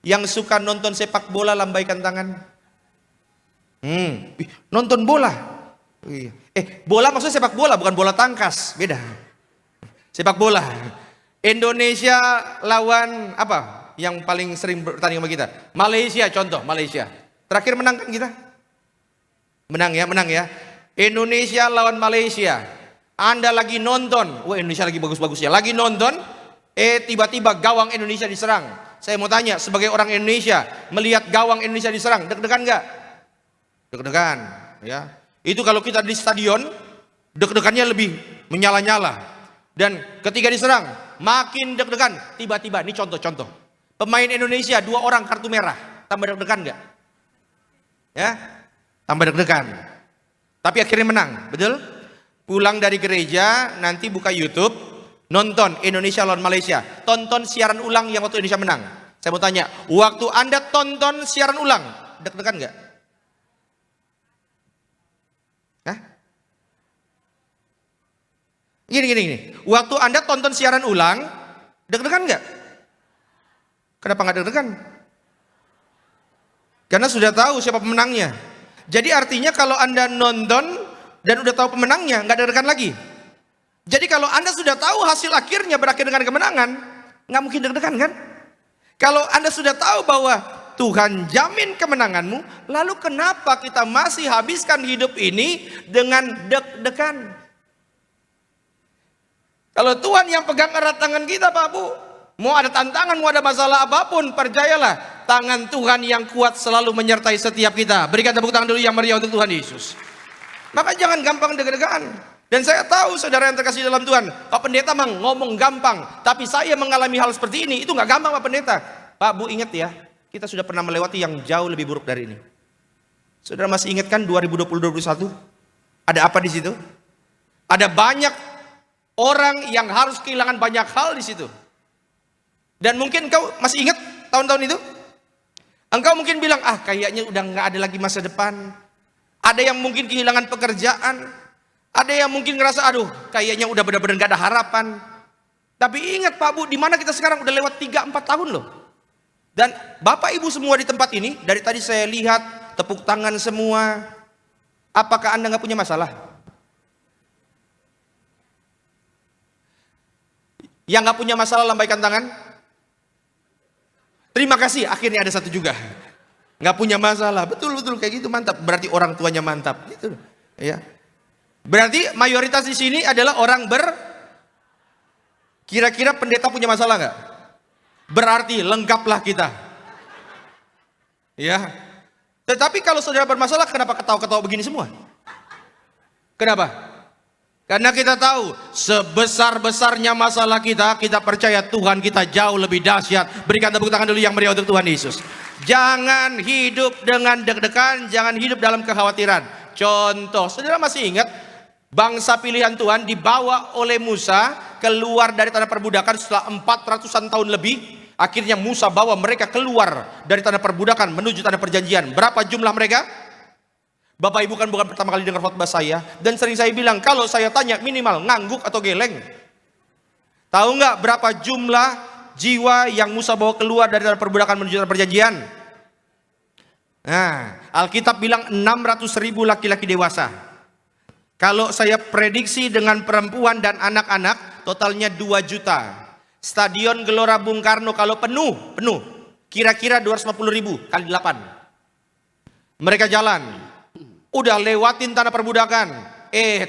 Yang suka nonton sepak bola, lambaikan tangan. Nonton bola. Bola maksudnya sepak bola, bukan bola tangkas, beda. Sepak bola. Indonesia lawan apa? Yang paling sering bertanding sama kita? Malaysia, contoh Malaysia. Terakhir menang kan kita? Menang ya. Indonesia lawan Malaysia. Anda lagi nonton, wah Indonesia lagi bagus-bagusnya. Lagi nonton, tiba-tiba gawang Indonesia diserang. Saya mau tanya, sebagai orang Indonesia, melihat gawang Indonesia diserang, deg-degan nggak? Deg-degan, ya. Itu kalau kita di stadion, deg-degannya lebih menyala-nyala. Dan ketika diserang, makin deg-degan. Tiba-tiba, ini contoh-contoh. Pemain Indonesia 2 orang kartu merah, tambah deg-degan nggak? Ya, tambah deg-degan. Tapi akhirnya menang, betul? Pulang dari gereja, nanti buka YouTube, nonton Indonesia lawan Malaysia. Tonton siaran ulang yang waktu Indonesia menang. Saya mau tanya, waktu Anda tonton siaran ulang, deg-degan nggak? Hah? Gini. Waktu Anda tonton siaran ulang, deg-degan nggak? Kenapa nggak deg-degan? Karena sudah tahu siapa pemenangnya. Jadi artinya kalau Anda nonton dan udah tahu pemenangnya, nggak deg-degan lagi. Jadi kalau Anda sudah tahu hasil akhirnya berakhir dengan kemenangan, nggak mungkin deg-degan kan? Kalau Anda sudah tahu bahwa Tuhan jamin kemenanganmu, lalu kenapa kita masih habiskan hidup ini dengan deg-degan? Kalau Tuhan yang pegang erat tangan kita, Pak Bu, mau ada tantangan, mau ada masalah apapun, percayalah, tangan Tuhan yang kuat selalu menyertai setiap kita. Berikan tepuk tangan dulu yang meriah untuk Tuhan Yesus. Maka jangan gampang deg-degan. Dan saya tahu saudara yang terkasih dalam Tuhan, Pak Pendeta ngomong gampang, tapi saya mengalami hal seperti ini, itu nggak gampang Pak Pendeta. Pak Bu ingat ya, kita sudah pernah melewati yang jauh lebih buruk dari ini. Saudara masih ingat kan 2020-2021? Ada apa di situ? Ada banyak orang yang harus kehilangan banyak hal di situ. Dan mungkin engkau masih ingat tahun-tahun itu? Engkau mungkin bilang, kayaknya udah nggak ada lagi masa depan. Ada yang mungkin kehilangan pekerjaan. Ada yang mungkin ngerasa, aduh kayaknya udah benar-benar nggak ada harapan. Tapi ingat Pak Bu, di mana kita sekarang udah lewat 3-4 tahun loh. Dan Bapak Ibu semua di tempat ini, dari tadi saya lihat tepuk tangan semua. Apakah Anda nggak punya masalah? Yang nggak punya masalah lambaikan tangan. Terima kasih, akhirnya ada satu juga. Nggak punya masalah, betul kayak gitu, mantap. Berarti orang tuanya mantap, gitu. Ya. Berarti mayoritas di sini adalah orang Kira-kira pendeta punya masalah nggak? Berarti lengkaplah kita. Ya. Tetapi kalau saudara bermasalah, kenapa ketawa-ketawa begini semua? Kenapa? Karena kita tahu sebesar-besarnya masalah kita percaya Tuhan kita jauh lebih dahsyat. Berikan tepuk tangan dulu yang meriah untuk Tuhan Yesus. Jangan hidup dengan deg-degan, jangan hidup dalam kekhawatiran. Contoh, saudara masih ingat bangsa pilihan Tuhan dibawa oleh Musa keluar dari tanah perbudakan setelah 400-an tahun lebih. Akhirnya Musa bawa mereka keluar dari tanah perbudakan menuju tanah perjanjian. Berapa jumlah mereka? Bapak Ibu kan bukan pertama kali dengar khotbah saya, dan sering saya bilang kalau saya tanya minimal ngangguk atau geleng. Tahu nggak berapa jumlah jiwa yang Musa bawa keluar dari tanah perbudakan menuju tanah perjanjian? Nah, Alkitab bilang 600.000 laki-laki dewasa. Kalau saya prediksi dengan perempuan dan anak-anak totalnya 2 juta. Stadion Gelora Bung Karno kalau penuh, kira-kira 250.000 kali 8. Mereka jalan. Udah lewatin tanah perbudakan.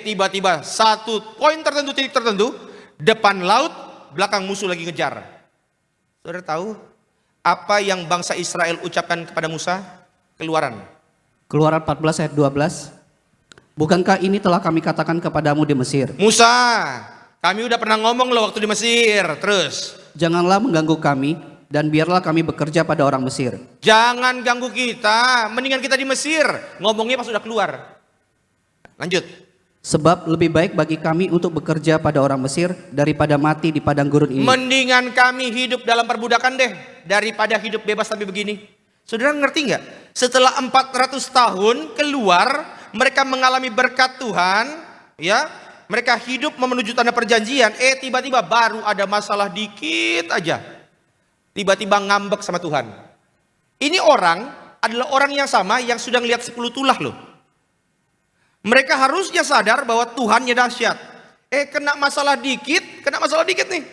Tiba-tiba satu poin tertentu, titik tertentu, depan laut, belakang musuh lagi ngejar. Saudara tahu apa yang bangsa Israel ucapkan kepada Musa? Keluaran 14 ayat 12. Bukankah ini telah kami katakan kepadamu di Mesir? Musa, kami udah pernah ngomong loh waktu di Mesir. Terus, janganlah mengganggu kami dan biarlah kami bekerja pada orang Mesir. Jangan ganggu kita, mendingan kita di Mesir. Ngomongnya pas sudah keluar. Lanjut. Sebab lebih baik bagi kami untuk bekerja pada orang Mesir daripada mati di padang gurun ini. Mendingan kami hidup dalam perbudakan deh daripada hidup bebas tapi begini. Saudara ngerti nggak? Setelah 400 tahun keluar, mereka mengalami berkat Tuhan, ya. Mereka hidup menuju tanah perjanjian. Tiba-tiba baru ada masalah dikit aja. Tiba-tiba ngambek sama Tuhan. Ini orang adalah orang yang sama yang sudah ngelihat 10 tulah loh. Mereka harusnya sadar bahwa Tuhannya dahsyat. Kena masalah dikit, kena masalah dikit nih.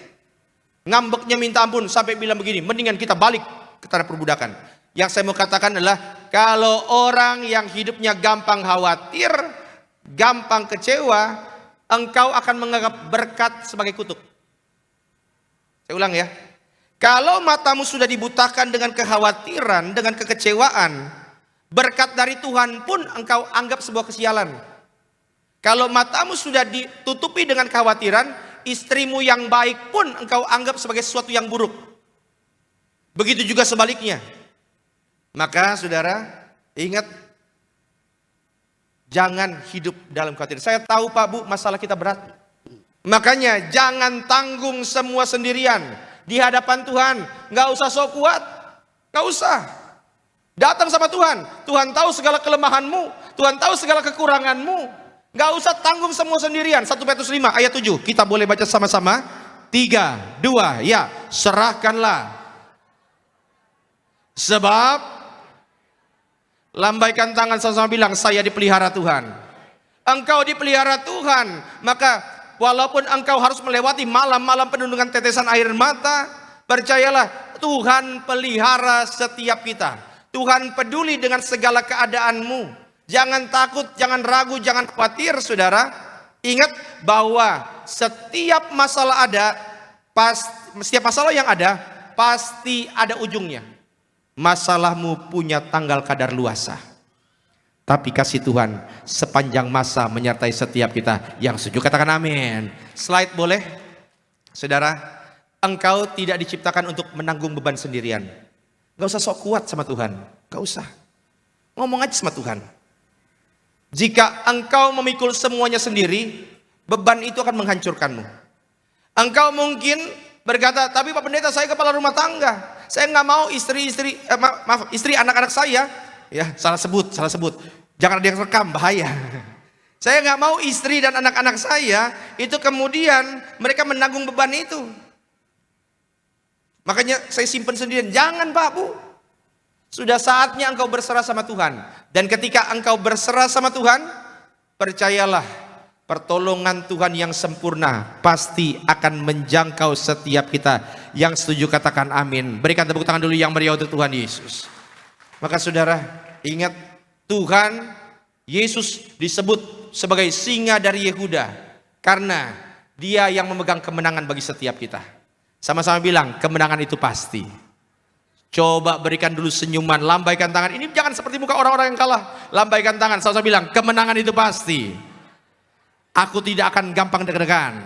Ngambeknya minta ampun sampai bilang begini, mendingan kita balik ke tanah perbudakan. Yang saya mau katakan adalah, kalau orang yang hidupnya gampang khawatir, gampang kecewa, engkau akan menganggap berkat sebagai kutuk. Saya ulang ya. Kalau matamu sudah dibutakan dengan kekhawatiran, dengan kekecewaan, berkat dari Tuhan pun engkau anggap sebuah kesialan. Kalau matamu sudah ditutupi dengan kekhawatiran, istrimu yang baik pun engkau anggap sebagai sesuatu yang buruk. Begitu juga sebaliknya. Maka saudara, ingat, jangan hidup dalam kekhawatiran. Saya tahu Pak Bu, masalah kita berat. Makanya jangan tanggung semua sendirian di hadapan Tuhan. Nggak usah sok kuat, nggak usah. Datang sama Tuhan. Tuhan tahu segala kelemahanmu, Tuhan tahu segala kekuranganmu. Nggak usah tanggung semua sendirian. 1 Petrus 5 ayat 7. Kita boleh baca sama-sama. 3, 2, ya. Serahkanlah. Sebab, lambaikan tangan sama-sama bilang, saya dipelihara Tuhan. Engkau dipelihara Tuhan. Maka walaupun engkau harus melewati malam-malam penuh dengan tetesan air mata, percayalah, Tuhan pelihara setiap kita. Tuhan peduli dengan segala keadaanmu. Jangan takut, jangan ragu, jangan khawatir saudara. Ingat bahwa setiap masalah setiap masalah yang ada, pasti ada ujungnya. Masalahmu punya tanggal kadar luasa. Tapi kasih Tuhan sepanjang masa menyertai setiap kita. Yang setuju katakan amin. Slide boleh? Saudara, engkau tidak diciptakan untuk menanggung beban sendirian. Gak usah sok kuat sama Tuhan. Gak usah. Ngomong aja sama Tuhan. Jika engkau memikul semuanya sendiri, beban itu akan menghancurkanmu. Engkau mungkin berkata, tapi Pak Pendeta, saya kepala rumah tangga. Saya nggak mau istri anak-anak saya. Ya, salah sebut. Jangan ada yang rekam, bahaya. Saya nggak mau istri dan anak-anak saya itu kemudian mereka menanggung beban itu. Makanya saya simpen sendirian. Jangan Pak Bu. Sudah saatnya engkau berserah sama Tuhan. Dan ketika engkau berserah sama Tuhan, percayalah, pertolongan Tuhan yang sempurna pasti akan menjangkau setiap kita. Yang setuju katakan amin. Berikan tepuk tangan dulu yang meriah untuk Tuhan Yesus. Maka saudara, ingat, Tuhan Yesus disebut sebagai singa dari Yehuda karena dia yang memegang kemenangan bagi setiap kita. Sama-sama bilang, kemenangan itu pasti. Coba berikan dulu senyuman, lambaikan tangan. Ini jangan seperti muka orang-orang yang kalah. Lambaikan tangan, sama-sama bilang, kemenangan itu pasti. Aku tidak akan gampang deg-degan.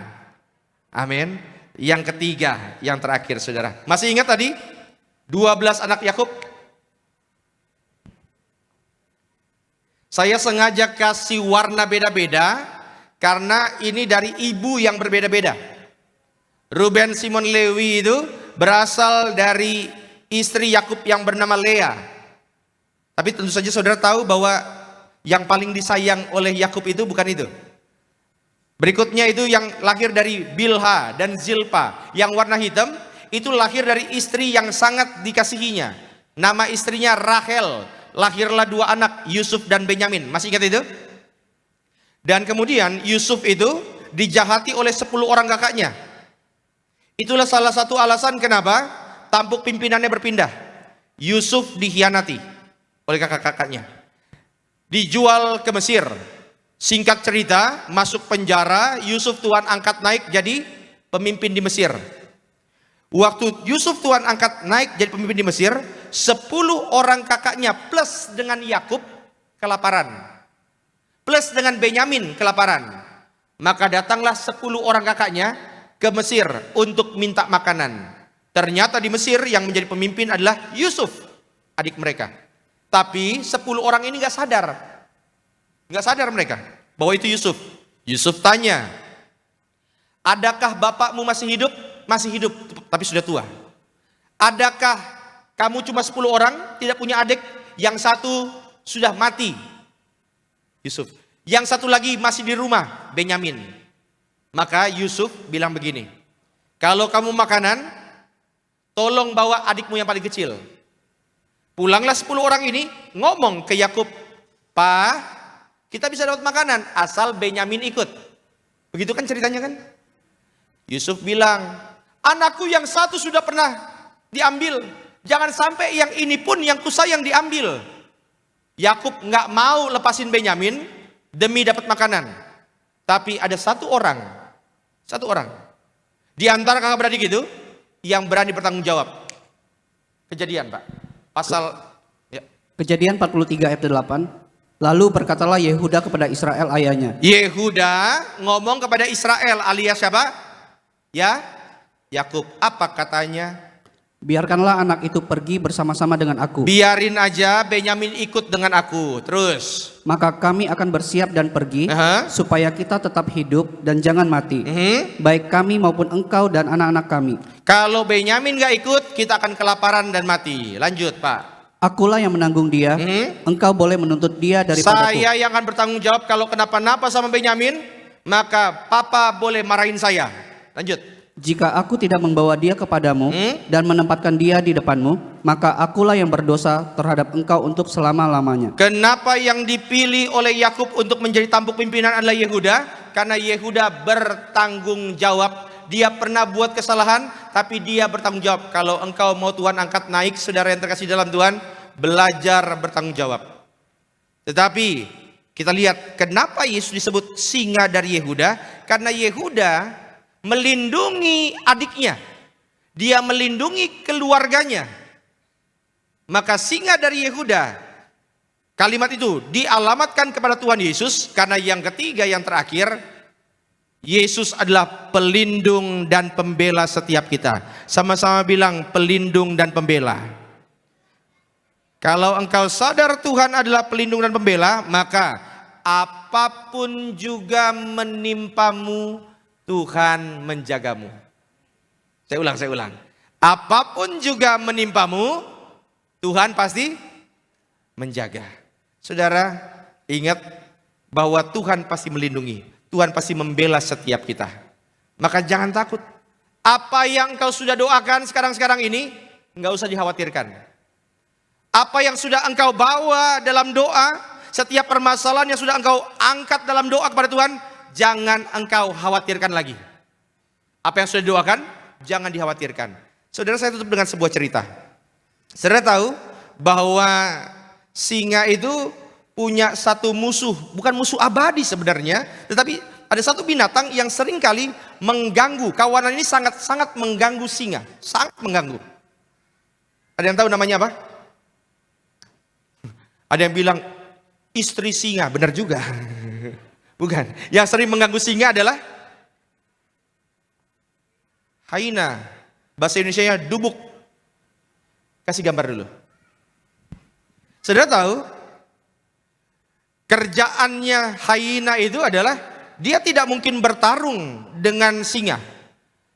Amin. Yang ketiga, yang terakhir saudara. Masih ingat tadi? 12 anak Yakub. Saya sengaja kasih warna beda-beda karena ini dari ibu yang berbeda-beda. Ruben, Simon, Lewi itu berasal dari istri Yakub yang bernama Lea. Tapi tentu saja saudara tahu bahwa yang paling disayang oleh Yakub itu bukan itu. Berikutnya itu yang lahir dari Bilha dan Zilpa. Yang warna hitam itu lahir dari istri yang sangat dikasihinya. Nama istrinya Rahel. Lahirlah 2 anak, Yusuf dan Benyamin. Masih ingat itu? Dan kemudian Yusuf itu dijahati oleh 10 orang kakaknya. Itulah salah satu alasan kenapa tampuk pimpinannya berpindah. Yusuf dikhianati oleh kakak-kakaknya. Dijual ke Mesir. Singkat cerita, masuk penjara, Yusuf Tuhan angkat naik jadi pemimpin di Mesir. Waktu Yusuf Tuhan angkat naik jadi pemimpin di Mesir, 10 orang kakaknya plus dengan Yakub kelaparan. Plus dengan Benyamin kelaparan. Maka datanglah 10 orang kakaknya ke Mesir untuk minta makanan. Ternyata di Mesir yang menjadi pemimpin adalah Yusuf, adik mereka. Tapi 10 orang ini gak sadar. Gak sadar mereka bahwa itu Yusuf. Yusuf tanya, adakah bapakmu masih hidup? Masih hidup, tapi sudah tua. Adakah kamu cuma 10 orang, tidak punya adik? Yang satu sudah mati, Yusuf. Yang satu lagi masih di rumah, Benyamin. Maka Yusuf bilang begini, kalau kamu makanan, tolong bawa adikmu yang paling kecil. Pulanglah 10 orang ini ngomong ke Yakub, Pak, kita bisa dapat makanan asal Benyamin ikut. Begitu kan ceritanya kan? Yusuf bilang, anakku yang satu sudah pernah diambil, jangan sampai yang ini pun yang kusayang diambil. Yakub nggak mau lepasin Benyamin demi dapat makanan. Tapi ada satu orang di antara kakak beradik itu yang berani bertanggung jawab. Kejadian, Pak. Pasal ya. Kejadian 43 ayat 8. Lalu berkatalah Yehuda kepada Israel ayahnya. Yehuda ngomong kepada Israel alias siapa? Ya, Yakub. Apa katanya? Biarkanlah anak itu pergi bersama-sama dengan aku. Biarin aja Benyamin ikut dengan aku. Terus. Maka kami akan bersiap dan pergi, supaya kita tetap hidup dan jangan mati. Baik kami maupun engkau dan anak-anak kami. Kalau Benyamin gak ikut, kita akan kelaparan dan mati. Lanjut, Pak. Akulah yang menanggung dia. Engkau boleh menuntut dia daripadaku. Saya yang akan bertanggung jawab kalau kenapa-napa sama Benyamin, maka papa boleh marahin saya. Lanjut. Jika aku tidak membawa dia kepadamu dan menempatkan dia di depanmu, maka akulah yang berdosa terhadap engkau untuk selama-lamanya. Kenapa yang dipilih oleh Yakub untuk menjadi tampuk pimpinan adalah Yehuda? Karena Yehuda bertanggung jawab. Dia pernah buat kesalahan, tapi dia bertanggung jawab. Kalau engkau mau Tuhan angkat naik, saudara yang terkasih dalam Tuhan, belajar bertanggung jawab. Tetapi kita lihat kenapa Yesus disebut singa dari Yehuda? Karena Yehuda melindungi adiknya, dia melindungi keluarganya. Maka singa dari Yehuda, kalimat itu dialamatkan kepada Tuhan Yesus. Karena yang ketiga, yang terakhir, Yesus adalah pelindung dan pembela setiap kita. Sama-sama bilang pelindung dan pembela. Kalau engkau sadar Tuhan adalah pelindung dan pembela, maka apapun juga menimpamu, Tuhan menjagamu. Saya ulang. Apapun juga menimpamu, Tuhan pasti menjaga. Saudara, ingat bahwa Tuhan pasti melindungi. Tuhan pasti membela setiap kita. Maka jangan takut. Apa yang engkau sudah doakan sekarang-sekarang ini, enggak usah dikhawatirkan. Apa yang sudah engkau bawa dalam doa, setiap permasalahan yang sudah engkau angkat dalam doa kepada Tuhan, jangan engkau khawatirkan lagi. Apa yang sudah didoakan, jangan dikhawatirkan. Saudara, saya tutup dengan sebuah cerita. Saudara tahu bahwa singa itu punya satu musuh. Bukan musuh abadi sebenarnya, tetapi ada satu binatang yang seringkali mengganggu. Kawanan ini sangat-sangat mengganggu singa. Sangat mengganggu. Ada yang tahu namanya apa? Ada yang bilang istri singa. Benar juga. Bukan. Yang sering mengganggu singa adalah hyena. Bahasa Indonesianya dubuk. Kasih gambar dulu. Saudara tahu, kerjaannya hyena itu adalah dia tidak mungkin bertarung dengan singa.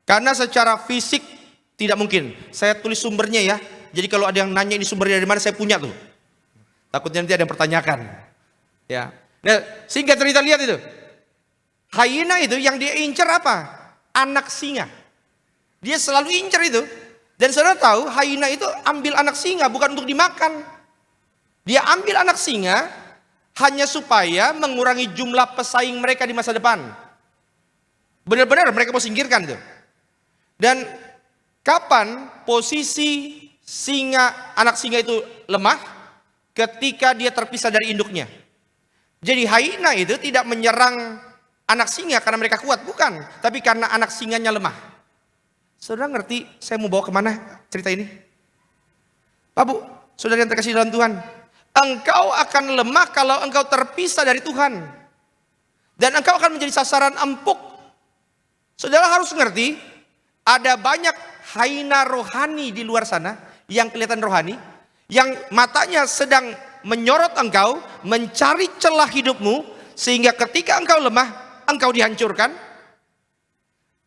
Karena secara fisik tidak mungkin. Saya tulis sumbernya ya. Jadi kalau ada yang nanya ini sumbernya dari mana, saya punya tuh. Takutnya nanti ada yang pertanyakan. Ya. Nah, singkat cerita, lihat itu. Hyena itu yang dia incer apa? Anak singa. Dia selalu incer itu. Dan saudara tahu, hyena itu ambil anak singa bukan untuk dimakan. Dia ambil anak singa hanya supaya mengurangi jumlah pesaing mereka di masa depan. Benar-benar mereka mau singkirkan itu. Dan kapan posisi singa, anak singa itu lemah? Ketika dia terpisah dari induknya. Jadi hyena itu tidak menyerang anak singa karena mereka kuat, bukan. Tapi karena anak singanya lemah. Saudara ngerti saya mau bawa kemana cerita ini? Pak Bu, saudara yang terkasih dalam Tuhan. Engkau akan lemah kalau engkau terpisah dari Tuhan. Dan engkau akan menjadi sasaran empuk. Saudara harus ngerti, ada banyak hyena rohani di luar sana yang kelihatan rohani. Yang matanya sedang menyorot engkau, mencari celah hidupmu, sehingga ketika engkau lemah, engkau dihancurkan.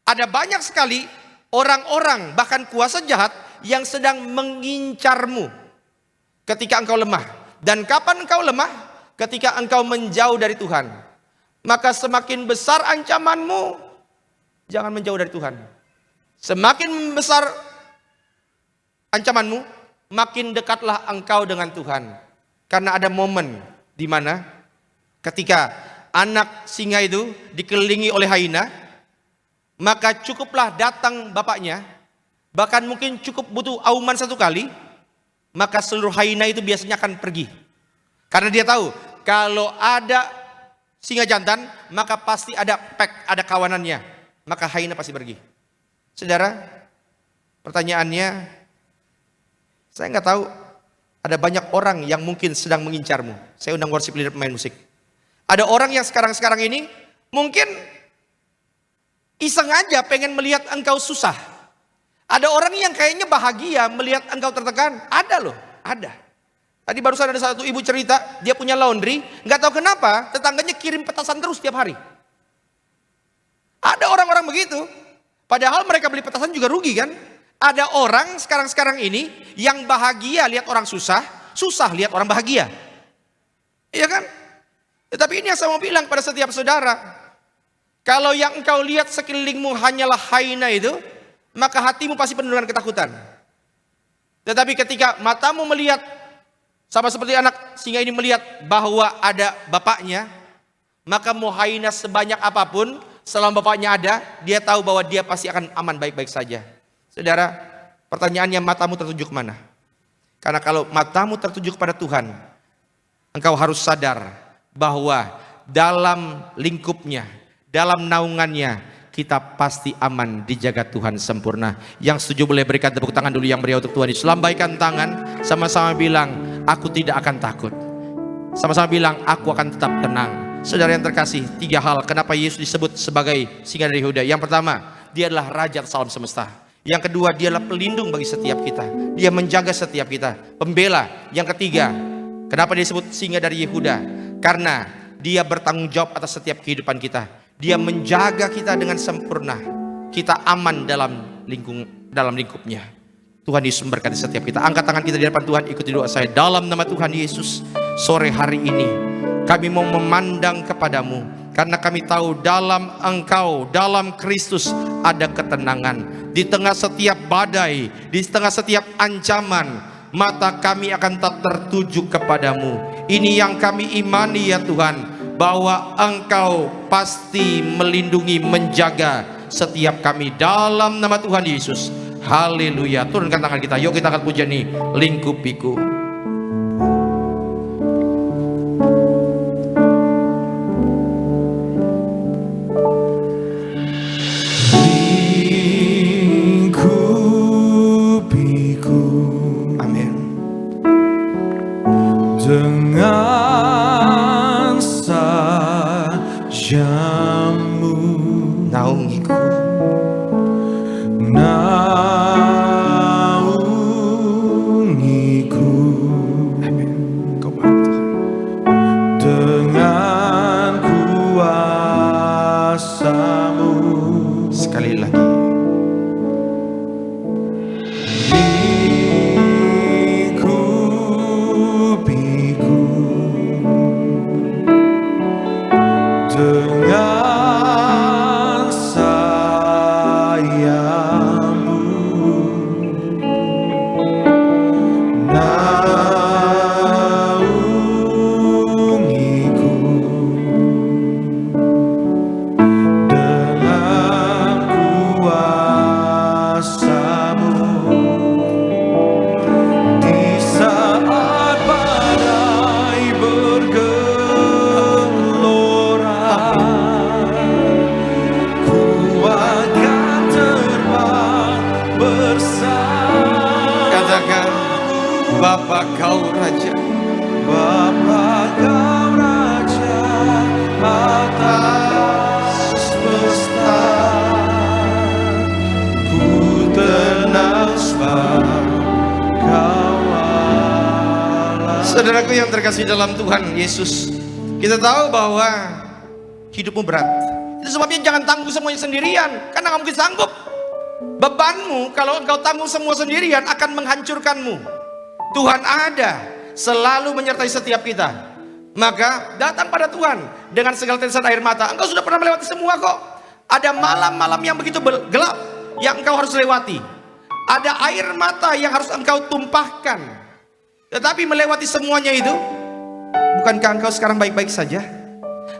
Ada banyak sekali orang-orang, bahkan kuasa jahat, yang sedang mengincarmu ketika engkau lemah. Dan kapan engkau lemah? Ketika engkau menjauh dari Tuhan. Maka semakin besar ancamanmu, jangan menjauh dari Tuhan. Semakin besar ancamanmu, makin dekatlah engkau dengan Tuhan. Karena ada momen di mana ketika anak singa itu dikelilingi oleh hyena, maka cukuplah datang bapaknya, bahkan mungkin cukup butuh auman 1 kali, maka seluruh hyena itu biasanya akan pergi. Karena dia tahu kalau ada singa jantan, maka pasti ada pack, ada kawanannya, maka hyena pasti pergi. Saudara, pertanyaannya, saya nggak tahu, ada banyak orang yang mungkin sedang mengincarmu. Saya undang worship leader pemain musik. Ada orang yang sekarang ini mungkin iseng aja pengen melihat engkau susah. Ada orang yang kayaknya bahagia melihat engkau tertekan. Ada loh, ada. Tadi barusan ada satu ibu cerita, dia punya laundry, nggak tahu kenapa tetangganya kirim petasan terus tiap hari. Ada orang-orang begitu. Padahal mereka beli petasan juga rugi kan. Ada orang sekarang ini yang bahagia lihat orang susah, susah lihat orang bahagia. Iya kan? Tetapi ini yang saya mau bilang pada setiap saudara. Kalau yang engkau lihat sekelilingmu hanyalah hyena itu, maka hatimu pasti penuh dengan ketakutan. Tetapi ketika matamu melihat, sama seperti anak singa ini melihat bahwa ada bapaknya, maka mau hyena sebanyak apapun, selama bapaknya ada, dia tahu bahwa dia pasti akan aman baik-baik saja. Saudara, pertanyaannya matamu tertuju kemana? Karena kalau matamu tertuju kepada Tuhan, engkau harus sadar bahwa dalam lingkupnya, dalam naungannya, kita pasti aman, dijaga Tuhan sempurna. Yang setuju boleh berikan tepuk tangan dulu yang meriah untuk Tuhan Yesus. Lambaikan tangan, sama-sama bilang, aku tidak akan takut. Sama-sama bilang, aku akan tetap tenang. Saudara yang terkasih, 3 hal kenapa Yesus disebut sebagai singa dari Yehuda. Yang pertama, dia adalah Raja atas alam semesta. Yang kedua, dia adalah pelindung bagi setiap kita. Dia menjaga setiap kita, pembela. Yang ketiga, kenapa dia disebut singa dari Yehuda? Karena dia bertanggung jawab atas setiap kehidupan kita. Dia menjaga kita dengan sempurna. Kita aman dalam lingkupnya. Tuhan Yesus memberkati setiap kita. Angkat tangan kita di hadapan Tuhan, ikuti doa saya. Dalam nama Tuhan Yesus, sore hari ini kami mau memandang kepadamu. Karena kami tahu dalam Engkau, dalam Kristus ada ketenangan. Di tengah setiap badai, di tengah setiap ancaman, mata kami akan tetap tertuju kepadamu. Ini yang kami imani ya Tuhan, bahwa Engkau pasti melindungi, menjaga setiap kami dalam nama Tuhan Yesus. Haleluya. Turunkan tangan kita, yuk kita akan puja nih, lingkupiku. Dengan sajamu Naungiku, naungiku. amin. Kau baik Tuhan. Dengan kuasa-Mu. Sekali lagi, dengan sayang-Mu, naungiku. Dengan kuasa-Mu, di saat badai bergelora, ku akan terbang bersama. katakan, Bapa Kau Raja. Bapa Kau Raja atas semesta, ku tenang sebab Kau Allah. Saudaraku yang terkasih dalam Tuhan Yesus, kita tahu bahwa hidupmu berat. Itu sebabnya jangan tanggung semuanya sendirian, karena kamu mungkin sanggup. Bebanmu kalau engkau tanggung semua sendirian akan menghancurkanmu. Tuhan ada, selalu menyertai setiap kita. Maka datang pada Tuhan dengan segala tetesan air mata. Engkau sudah pernah melewati semua kok. Ada malam-malam yang begitu gelap yang engkau harus lewati. Ada air mata yang harus engkau tumpahkan. Tetapi melewati semuanya itu, bukankah engkau sekarang baik-baik saja?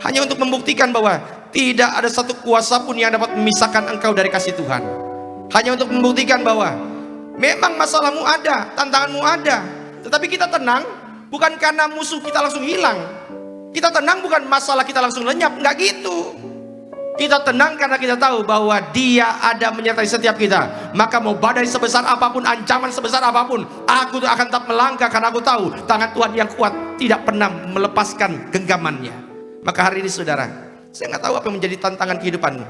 Hanya untuk membuktikan bahwa tidak ada satu kuasa pun yang dapat memisahkan engkau dari kasih Tuhan. Hanya untuk membuktikan bahwa memang masalahmu ada, tantanganmu ada, tetapi kita tenang bukan karena musuh kita langsung hilang. Kita tenang bukan masalah kita langsung lenyap, enggak gitu. Kita tenang karena kita tahu bahwa Dia ada menyertai setiap kita. Maka mau badai sebesar apapun, ancaman sebesar apapun, aku akan tetap melangkah karena aku tahu tangan Tuhan yang kuat tidak pernah melepaskan genggamannya. Maka hari ini saudara, saya nggak tahu apa yang menjadi tantangan kehidupanmu.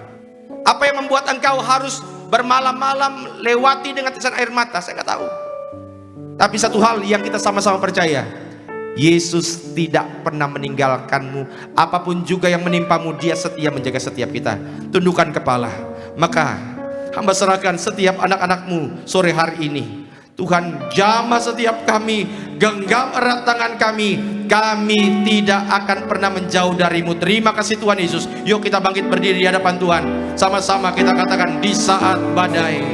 Apa yang membuat engkau harus bermalam-malam lewati dengan tetesan air mata, saya nggak tahu. Tapi satu hal yang kita sama-sama percaya, Yesus tidak pernah meninggalkanmu. Apapun juga yang menimpamu, Dia setia menjaga setiap kita. Tundukkan kepala. Maka hamba serahkan setiap anak-anakmu sore hari ini. Tuhan, jamah setiap kami, genggam erat tangan kami. Kami tidak akan pernah menjauh darimu. Terima kasih Tuhan Yesus. Yuk kita bangkit berdiri di hadapan Tuhan. Sama-sama kita katakan, di saat badai.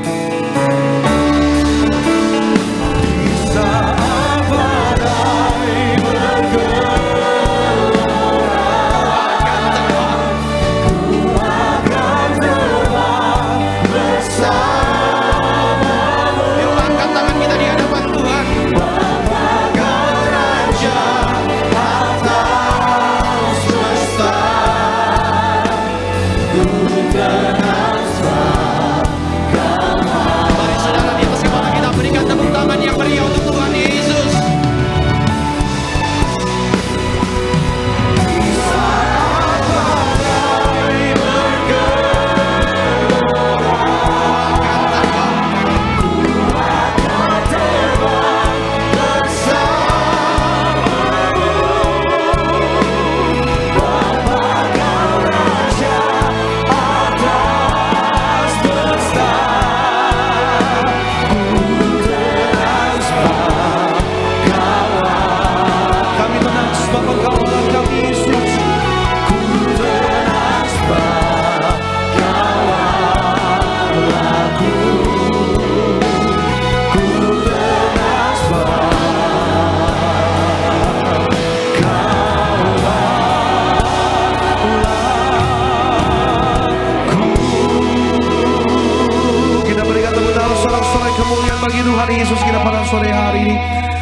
Bagi Tuhan Yesus kita pada sore hari ini.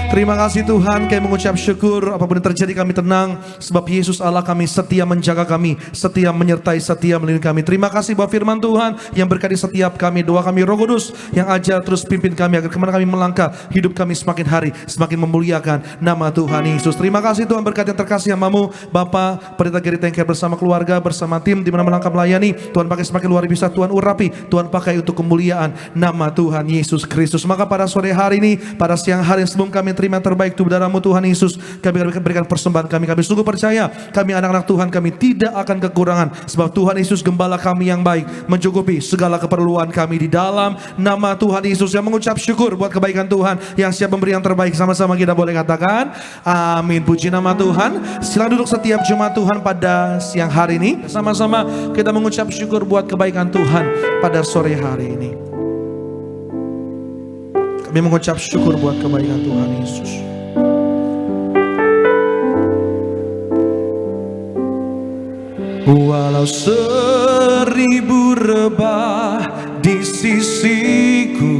Terima kasih Tuhan, kami mengucap syukur. Apapun yang terjadi kami tenang, sebab Yesus Allah kami setia menjaga kami, setia menyertai, setia melindungi kami. Terima kasih buat firman Tuhan yang berkati setiap kami. Doa kami Roh Kudus yang ajar terus pimpin kami agar kemana kami melangkah, hidup kami semakin hari semakin memuliakan nama Tuhan Yesus. Terima kasih Tuhan, berkat yang terkasih hamba-Mu Bapak Pendeta Gary Tengker bersama keluarga, bersama tim di mana melangkah melayani. Tuhan pakai semakin luar biasa, Tuhan urapi, Tuhan pakai untuk kemuliaan nama Tuhan Yesus Kristus. Maka pada sore hari ini, pada siang hari sebelum kami terima yang terbaik tubuh darah-Mu Tuhan Yesus, kami berikan persembahan kami. Kami sungguh percaya kami anak-anak Tuhan, kami tidak akan kekurangan, sebab Tuhan Yesus gembala kami yang baik mencukupi segala keperluan kami di dalam nama Tuhan Yesus. Yang mengucap syukur buat kebaikan Tuhan, yang siap memberi yang terbaik, sama-sama kita boleh katakan amin. Puji nama Tuhan. Silakan duduk setiap jemaat Tuhan pada siang hari ini. Sama-sama kita mengucap syukur buat kebaikan Tuhan pada sore hari ini. Kami mengucap syukur buat kebaikan Tuhan Yesus. Walau 1000 rebah di sisiku,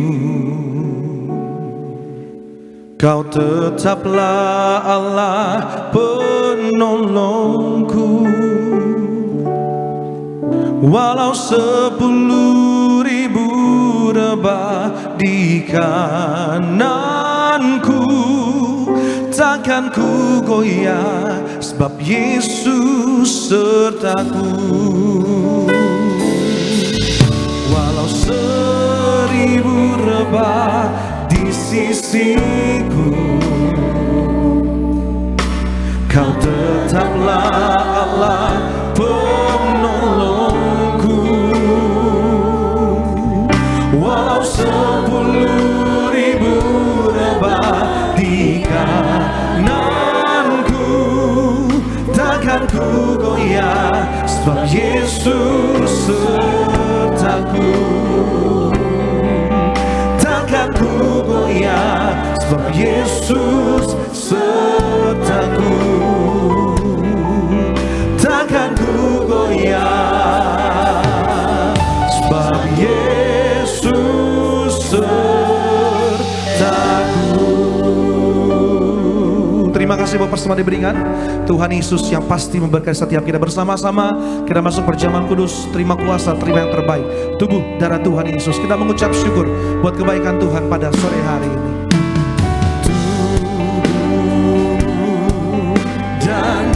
Kau tetaplah Allah penolongku. Walau 10.000 rebah di kananku, takkan ku goyah, sebab Yesus sertaku. Walau 1000 rebah di sisiku, Kau tetaplah Allah penolongku. Walau 10.000 rebah di kananku, takkan ku goyah, sebab Yesus sertaku. Takkan ku goyah, sebab Yesus sertaku. Takkan ku goyah. Terima kasih buat persembahan diberikan. Tuhan Yesus yang pasti memberkati setiap kita. Bersama-sama kita masuk perjamuan kudus. Terima kuasa, terima yang terbaik. Tubuh darah Tuhan Yesus. Kita mengucap syukur buat kebaikan Tuhan pada sore hari ini. Dan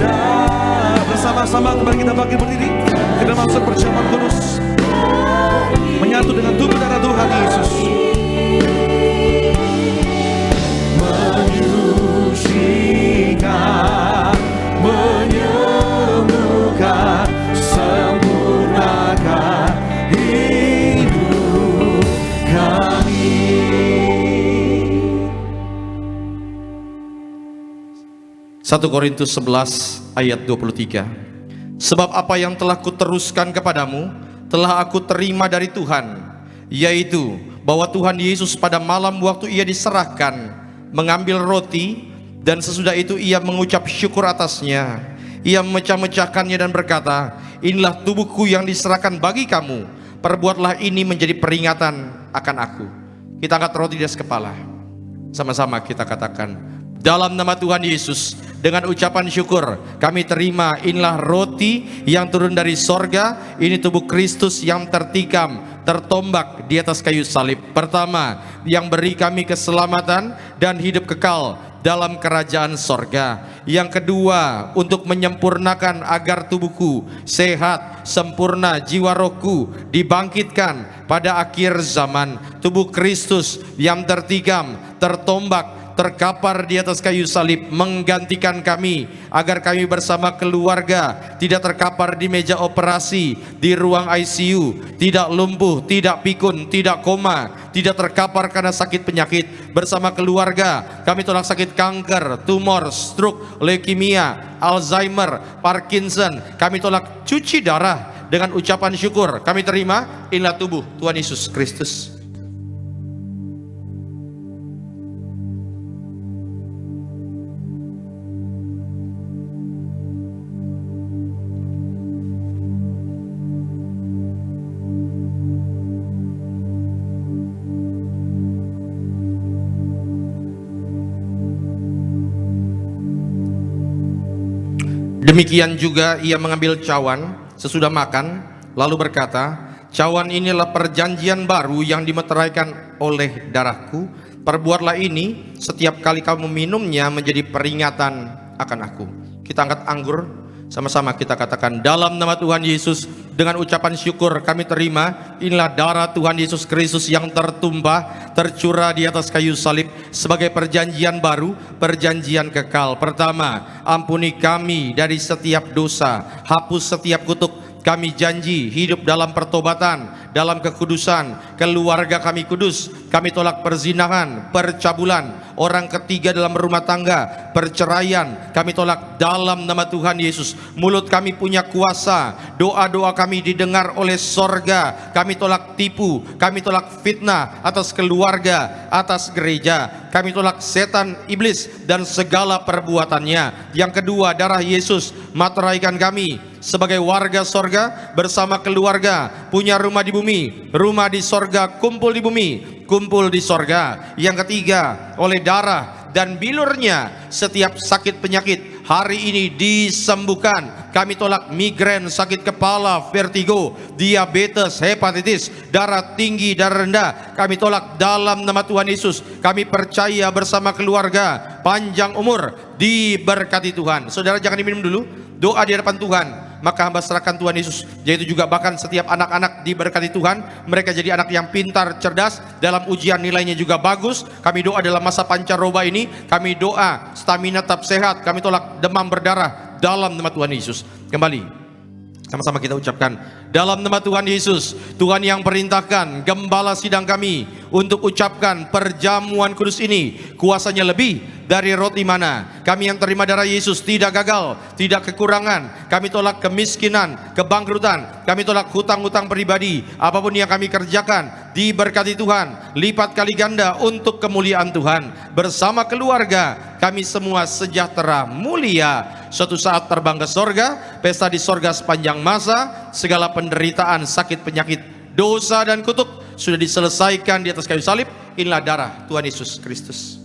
Bersama-sama kembali kita bangkit berdiri. Kita masuk perjamuan kudus, menyatu dengan tubuh darah Tuhan Yesus. menyucikan, menyembuhkan, sempurnakan hidup kami. 1 Korintus 11 ayat 23. Sebab apa yang telah kuteruskan kepadamu telah aku terima dari Tuhan, yaitu bahwa Tuhan Yesus pada malam waktu ia diserahkan mengambil roti, dan sesudah itu ia mengucap syukur atasnya. Ia memecah-mecahkannya dan berkata, inilah tubuhku yang diserahkan bagi kamu, perbuatlah ini menjadi peringatan akan aku. Kita angkat roti di atas kepala, sama-sama kita katakan, dalam nama Tuhan Yesus, dengan ucapan syukur kami terima, inilah roti yang turun dari sorga, ini tubuh Kristus yang tertikam, tertombak di atas kayu salib. Pertama, yang beri kami keselamatan dan hidup kekal dalam kerajaan sorga. Yang kedua, untuk menyempurnakan agar tubuhku sehat, sempurna, jiwa rohku dibangkitkan pada akhir zaman. Tubuh Kristus yang tertikam, tertombak, terkapar di atas kayu salib menggantikan kami, agar kami bersama keluarga tidak terkapar di meja operasi, di ruang ICU, tidak lumpuh, tidak pikun, tidak koma, tidak terkapar karena sakit penyakit. Bersama keluarga kami tolak sakit kanker, tumor, stroke, leukemia, Alzheimer, Parkinson. Kami tolak cuci darah dengan ucapan syukur. Kami terima, inilah tubuh Tuhan Yesus Kristus. Demikian juga ia mengambil cawan sesudah makan, lalu berkata, cawan inilah perjanjian baru yang dimeteraikan oleh darahku. Perbuatlah ini setiap kali kamu minumnya menjadi peringatan akan aku. Kita angkat anggur, sama-sama kita katakan, dalam nama Tuhan Yesus, dengan ucapan syukur kami terima, inilah darah Tuhan Yesus Kristus yang tertumpah, tercurah di atas kayu salib sebagai perjanjian baru, perjanjian kekal. Pertama, ampuni kami dari setiap dosa, hapus setiap kutuk. Kami janji hidup dalam pertobatan, dalam kekudusan. Keluarga kami kudus. Kami tolak perzinahan, percabulan, orang ketiga dalam rumah tangga, perceraian. Kami tolak dalam nama Tuhan Yesus. Mulut kami punya kuasa, doa-doa kami didengar oleh sorga. Kami tolak tipu, kami tolak fitnah atas keluarga, atas gereja. Kami tolak setan, iblis, dan segala perbuatannya. Yang kedua, darah Yesus materaikan kami sebagai warga sorga bersama keluarga, punya rumah di bumi, rumah di sorga, kumpul di bumi, kumpul di sorga. Yang ketiga, oleh darah dan bilurnya setiap sakit penyakit hari ini disembuhkan. Kami tolak migrain, sakit kepala, vertigo, diabetes, hepatitis, darah tinggi, darah rendah. Kami tolak dalam nama Tuhan Yesus. Kami percaya bersama keluarga, panjang umur, diberkati Tuhan. Saudara jangan diminum dulu, doa di hadapan Tuhan. Maka hamba serahkan Tuhan Yesus, yaitu juga bahkan setiap anak-anak diberkati Tuhan. Mereka jadi anak yang pintar, cerdas, dalam ujian nilainya juga bagus. Kami doa dalam masa pancaroba ini, kami doa stamina tetap sehat. Kami tolak demam berdarah dalam nama Tuhan Yesus. Kembali, sama-sama kita ucapkan, dalam nama Tuhan Yesus, Tuhan yang perintahkan gembala sidang kami untuk ucapkan perjamuan kudus ini, kuasanya lebih dari roti mana. Kami yang terima darah Yesus tidak gagal, tidak kekurangan. Kami tolak kemiskinan, kebangkrutan. Kami tolak hutang-hutang pribadi. Apapun yang kami kerjakan, diberkati Tuhan, lipat kali ganda untuk kemuliaan Tuhan. Bersama keluarga, kami semua sejahtera, mulia. Suatu saat terbang ke sorga, pesta di sorga sepanjang masa. Segala penderitaan, sakit, penyakit, dosa dan kutuk sudah diselesaikan di atas kayu salib. Inilah darah Tuhan Yesus Kristus.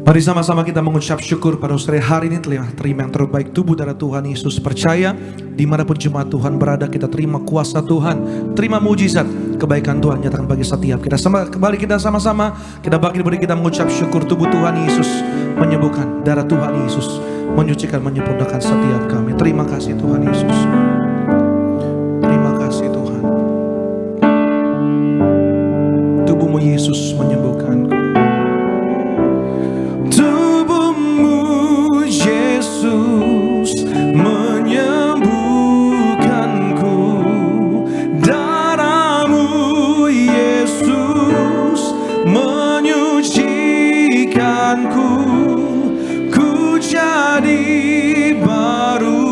Mari sama-sama kita mengucap syukur pada sore hari ini telah terima yang terbaik tubuh darah Tuhan Yesus. Percaya dimanapun jemaat Tuhan berada, kita terima kuasa Tuhan, terima mujizat, kebaikan Tuhan nyatakan bagi setiap kita. Kembali kita sama-sama, kita bagi diri kita mengucap syukur tubuh Tuhan Yesus menyembuhkan, darah Tuhan Yesus menyucikan, menyempurnakan setiap kami. Terima kasih Tuhan Yesus. Terima kasih Tuhan. Tubuhmu Yesus menyembuhkanku. Tubuhmu Yesus menyembuhkanku. Darahmu Yesus menyucikanku. Ku jadi baru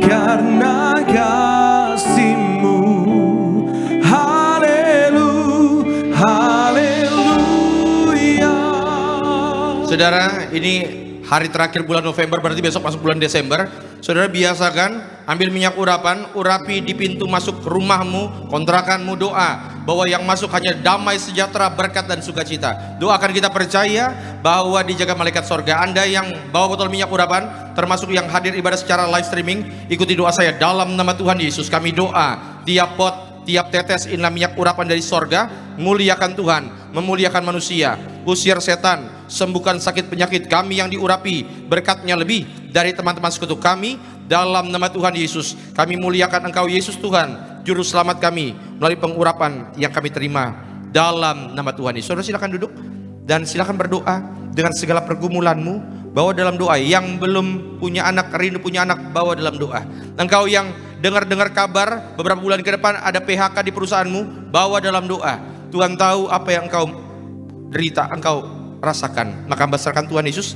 karena kasih-Mu. Haleluya. Saudara, ini hari terakhir bulan November, berarti besok masuk bulan Desember. Saudara biasakan ambil minyak urapan, urapi di pintu masuk rumahmu, kontrakanmu, doa bahwa yang masuk hanya damai, sejahtera, berkat dan sukacita. Doakan, kita percaya bahwa dijaga malaikat sorga. Anda yang bawa botol minyak urapan, termasuk yang hadir ibadah secara live streaming, ikuti doa saya dalam nama Tuhan Yesus. Kami doa tiap pot, tiap tetes inilah minyak urapan dari sorga. Muliakan Tuhan, memuliakan manusia, usir setan, sembuhkan sakit penyakit kami yang diurapi, berkatnya lebih dari teman-teman sekutu kami. Dalam nama Tuhan Yesus, kami muliakan Engkau Yesus Tuhan, Juru Selamat kami, melalui pengurapan yang kami terima dalam nama Tuhan Yesus. Saudara silakan duduk dan silakan berdoa dengan segala pergumulanmu. Bawa dalam doa. Yang belum punya anak, rindu punya anak, bawa dalam doa. Engkau yang dengar-dengar kabar beberapa bulan ke depan ada PHK di perusahaanmu, bawa dalam doa. Tuhan tahu apa yang engkau derita, engkau rasakan. Maka besarkan Tuhan Yesus.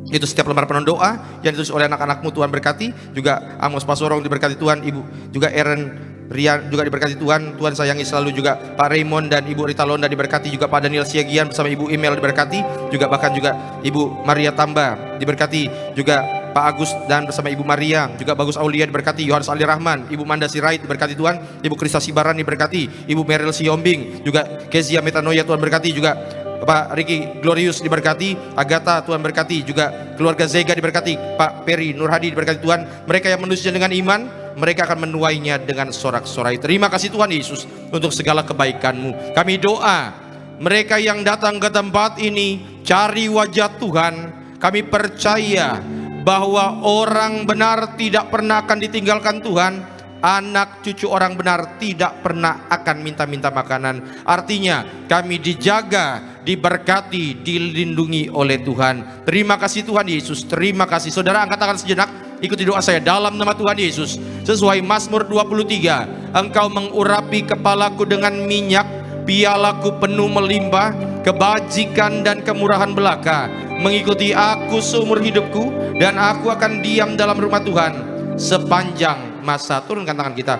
Itu setiap lembar penuh doa yang ditulis oleh anak-anakmu, Tuhan berkati. Juga Amos Pasorong diberkati Tuhan, Ibu juga Eren Rian juga diberkati Tuhan. Tuhan sayangi selalu juga Pak Raymond dan Ibu Rita Londa diberkati. Juga Pak Daniel Siagian bersama Ibu Email diberkati. Juga bahkan juga Ibu Maria Tamba diberkati. Juga Pak Agus dan bersama Ibu Maria. Juga Bagus Aulia diberkati. Yohanes Ali Rahman, Ibu Manda Sirait diberkati Tuhan. Ibu Krista Sibaran diberkati. Ibu Meryl Siombing. Juga Kezia Metanoia Tuhan berkati. Juga Pak Ricky Glorius diberkati. Agatha Tuhan berkati. Juga keluarga Zega diberkati. Pak Peri Nurhadi diberkati Tuhan. Mereka yang menulisnya dengan iman, mereka akan menuainya dengan sorak-sorai. Terima kasih Tuhan Yesus untuk segala kebaikan-Mu. Kami doa mereka yang datang ke tempat ini cari wajah Tuhan. Kami percaya bahwa orang benar tidak pernah akan ditinggalkan Tuhan. Anak cucu orang benar tidak pernah akan minta-minta makanan. Artinya kami dijaga, diberkati, dilindungi oleh Tuhan. Terima kasih Tuhan Yesus. Terima kasih. Saudara angkat tangan sejenak, ikuti doa saya dalam nama Tuhan Yesus. Sesuai Mazmur 23, Engkau mengurapi kepalaku dengan minyak, pialaku penuh melimpah, kebajikan dan kemurahan belaka mengikuti aku seumur hidupku, dan aku akan diam dalam rumah Tuhan sepanjang masa. Turunkan tangan kita.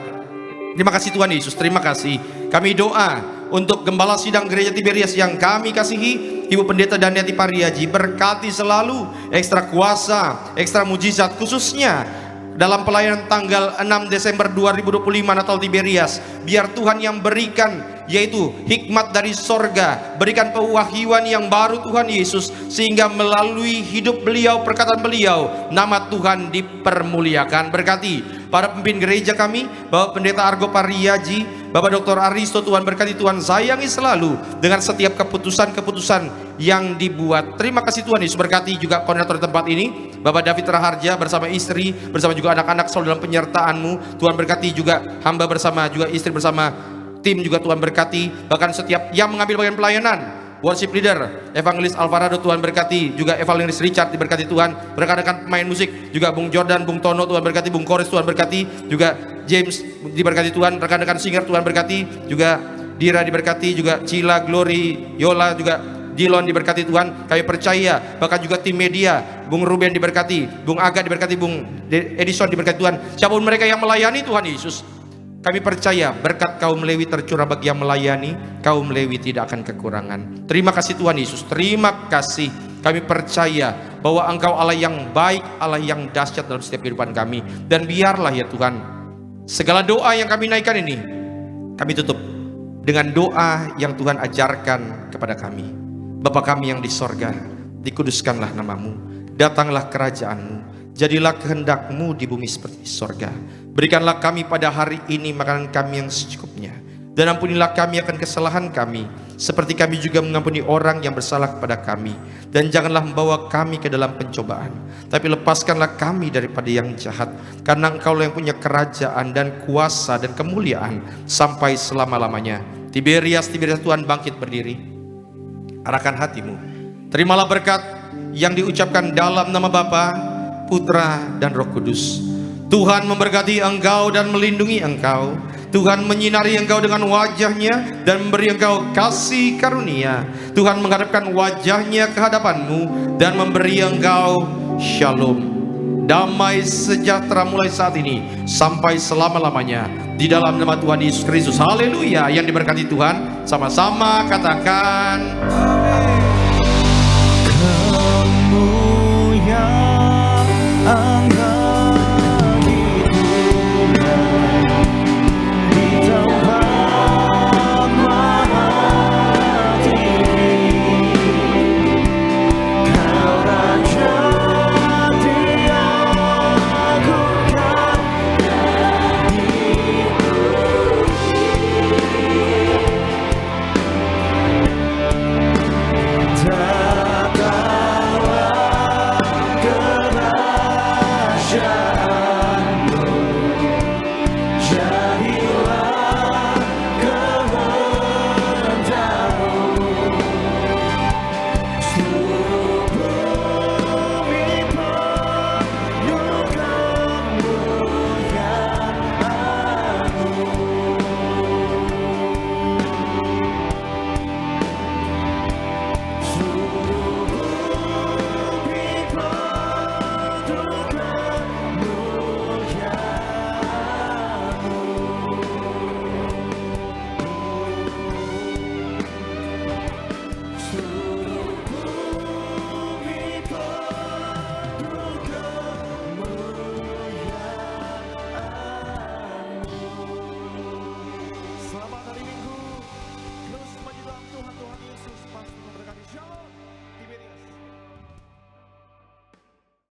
Terima kasih Tuhan Yesus. Terima kasih. Kami doa untuk Gembala Sidang Gereja Tiberias yang kami kasihi, Ibu Pendeta Daniati Pariaji, berkati selalu, ekstra kuasa, ekstra mujizat, khususnya dalam pelayanan tanggal 6 Desember 2025 Natal Tiberias. Biar Tuhan yang berikan, yaitu hikmat dari sorga, berikan pewahyuan yang baru Tuhan Yesus, sehingga melalui hidup beliau, perkataan beliau, nama Tuhan dipermuliakan. Berkati para pemimpin gereja kami, Bapak Pendeta Argo Pariaji, Bapak Dr. Aristo, Tuhan berkati. Tuhan sayangi selalu dengan setiap keputusan-keputusan yang dibuat. Terima kasih Tuhan Yesus. Berkati juga koordinator tempat ini, Bapak David Raharja bersama istri, bersama juga anak-anak selalu dalam penyertaan-Mu. Tuhan berkati juga hamba bersama juga istri bersama tim juga Tuhan berkati. Bahkan setiap yang mengambil bagian pelayanan, worship leader, evangelis Alvarado Tuhan berkati. Juga evangelis Richard diberkati Tuhan. Rekan-rekan pemain musik juga Bung Jordan, Bung Tono Tuhan berkati. Bung Kores Tuhan berkati. Juga James diberkati Tuhan. Rekan-rekan singer Tuhan berkati. Juga Dira diberkati. Juga Cila, Glory, Yola, juga Dilon diberkati Tuhan. Kami percaya bahkan juga tim media, Bung Ruben diberkati, Bung Aga diberkati, Bung Edison diberkati Tuhan. Siapapun mereka yang melayani Tuhan Yesus, kami percaya berkat kaum Lewi tercurah bagi yang melayani. Kaum Lewi tidak akan kekurangan. Terima kasih Tuhan Yesus. Terima kasih. Kami percaya bahwa Engkau Allah yang baik, Allah yang dahsyat dalam setiap kehidupan kami. Dan biarlah ya Tuhan, segala doa yang kami naikkan ini, kami tutup dengan doa yang Tuhan ajarkan kepada kami. Bapa kami yang di sorga, dikuduskanlah namamu, datanglah kerajaanmu, jadilah kehendakmu di bumi seperti di sorga. Berikanlah kami pada hari ini makanan kami yang secukupnya, dan ampunilah kami akan kesalahan kami, seperti kami juga mengampuni orang yang bersalah kepada kami. Dan janganlah membawa kami ke dalam pencobaan, tapi lepaskanlah kami daripada yang jahat. Karena Engkau yang punya kerajaan dan kuasa dan kemuliaan sampai selama-lamanya. Tiberias Tuhan, bangkit berdiri, arahkan hatimu, terimalah berkat yang diucapkan dalam nama Bapa, Putra, dan Roh Kudus. Tuhan memberkati engkau dan melindungi engkau. Tuhan menyinari engkau dengan wajahnya dan memberi engkau kasih karunia. Tuhan menghadapkan wajahnya ke hadapanmu dan memberi engkau shalom, damai sejahtera mulai saat ini sampai selama-lamanya, di dalam nama Tuhan Yesus Kristus. Haleluya. Yang diberkati Tuhan sama-sama katakan amin.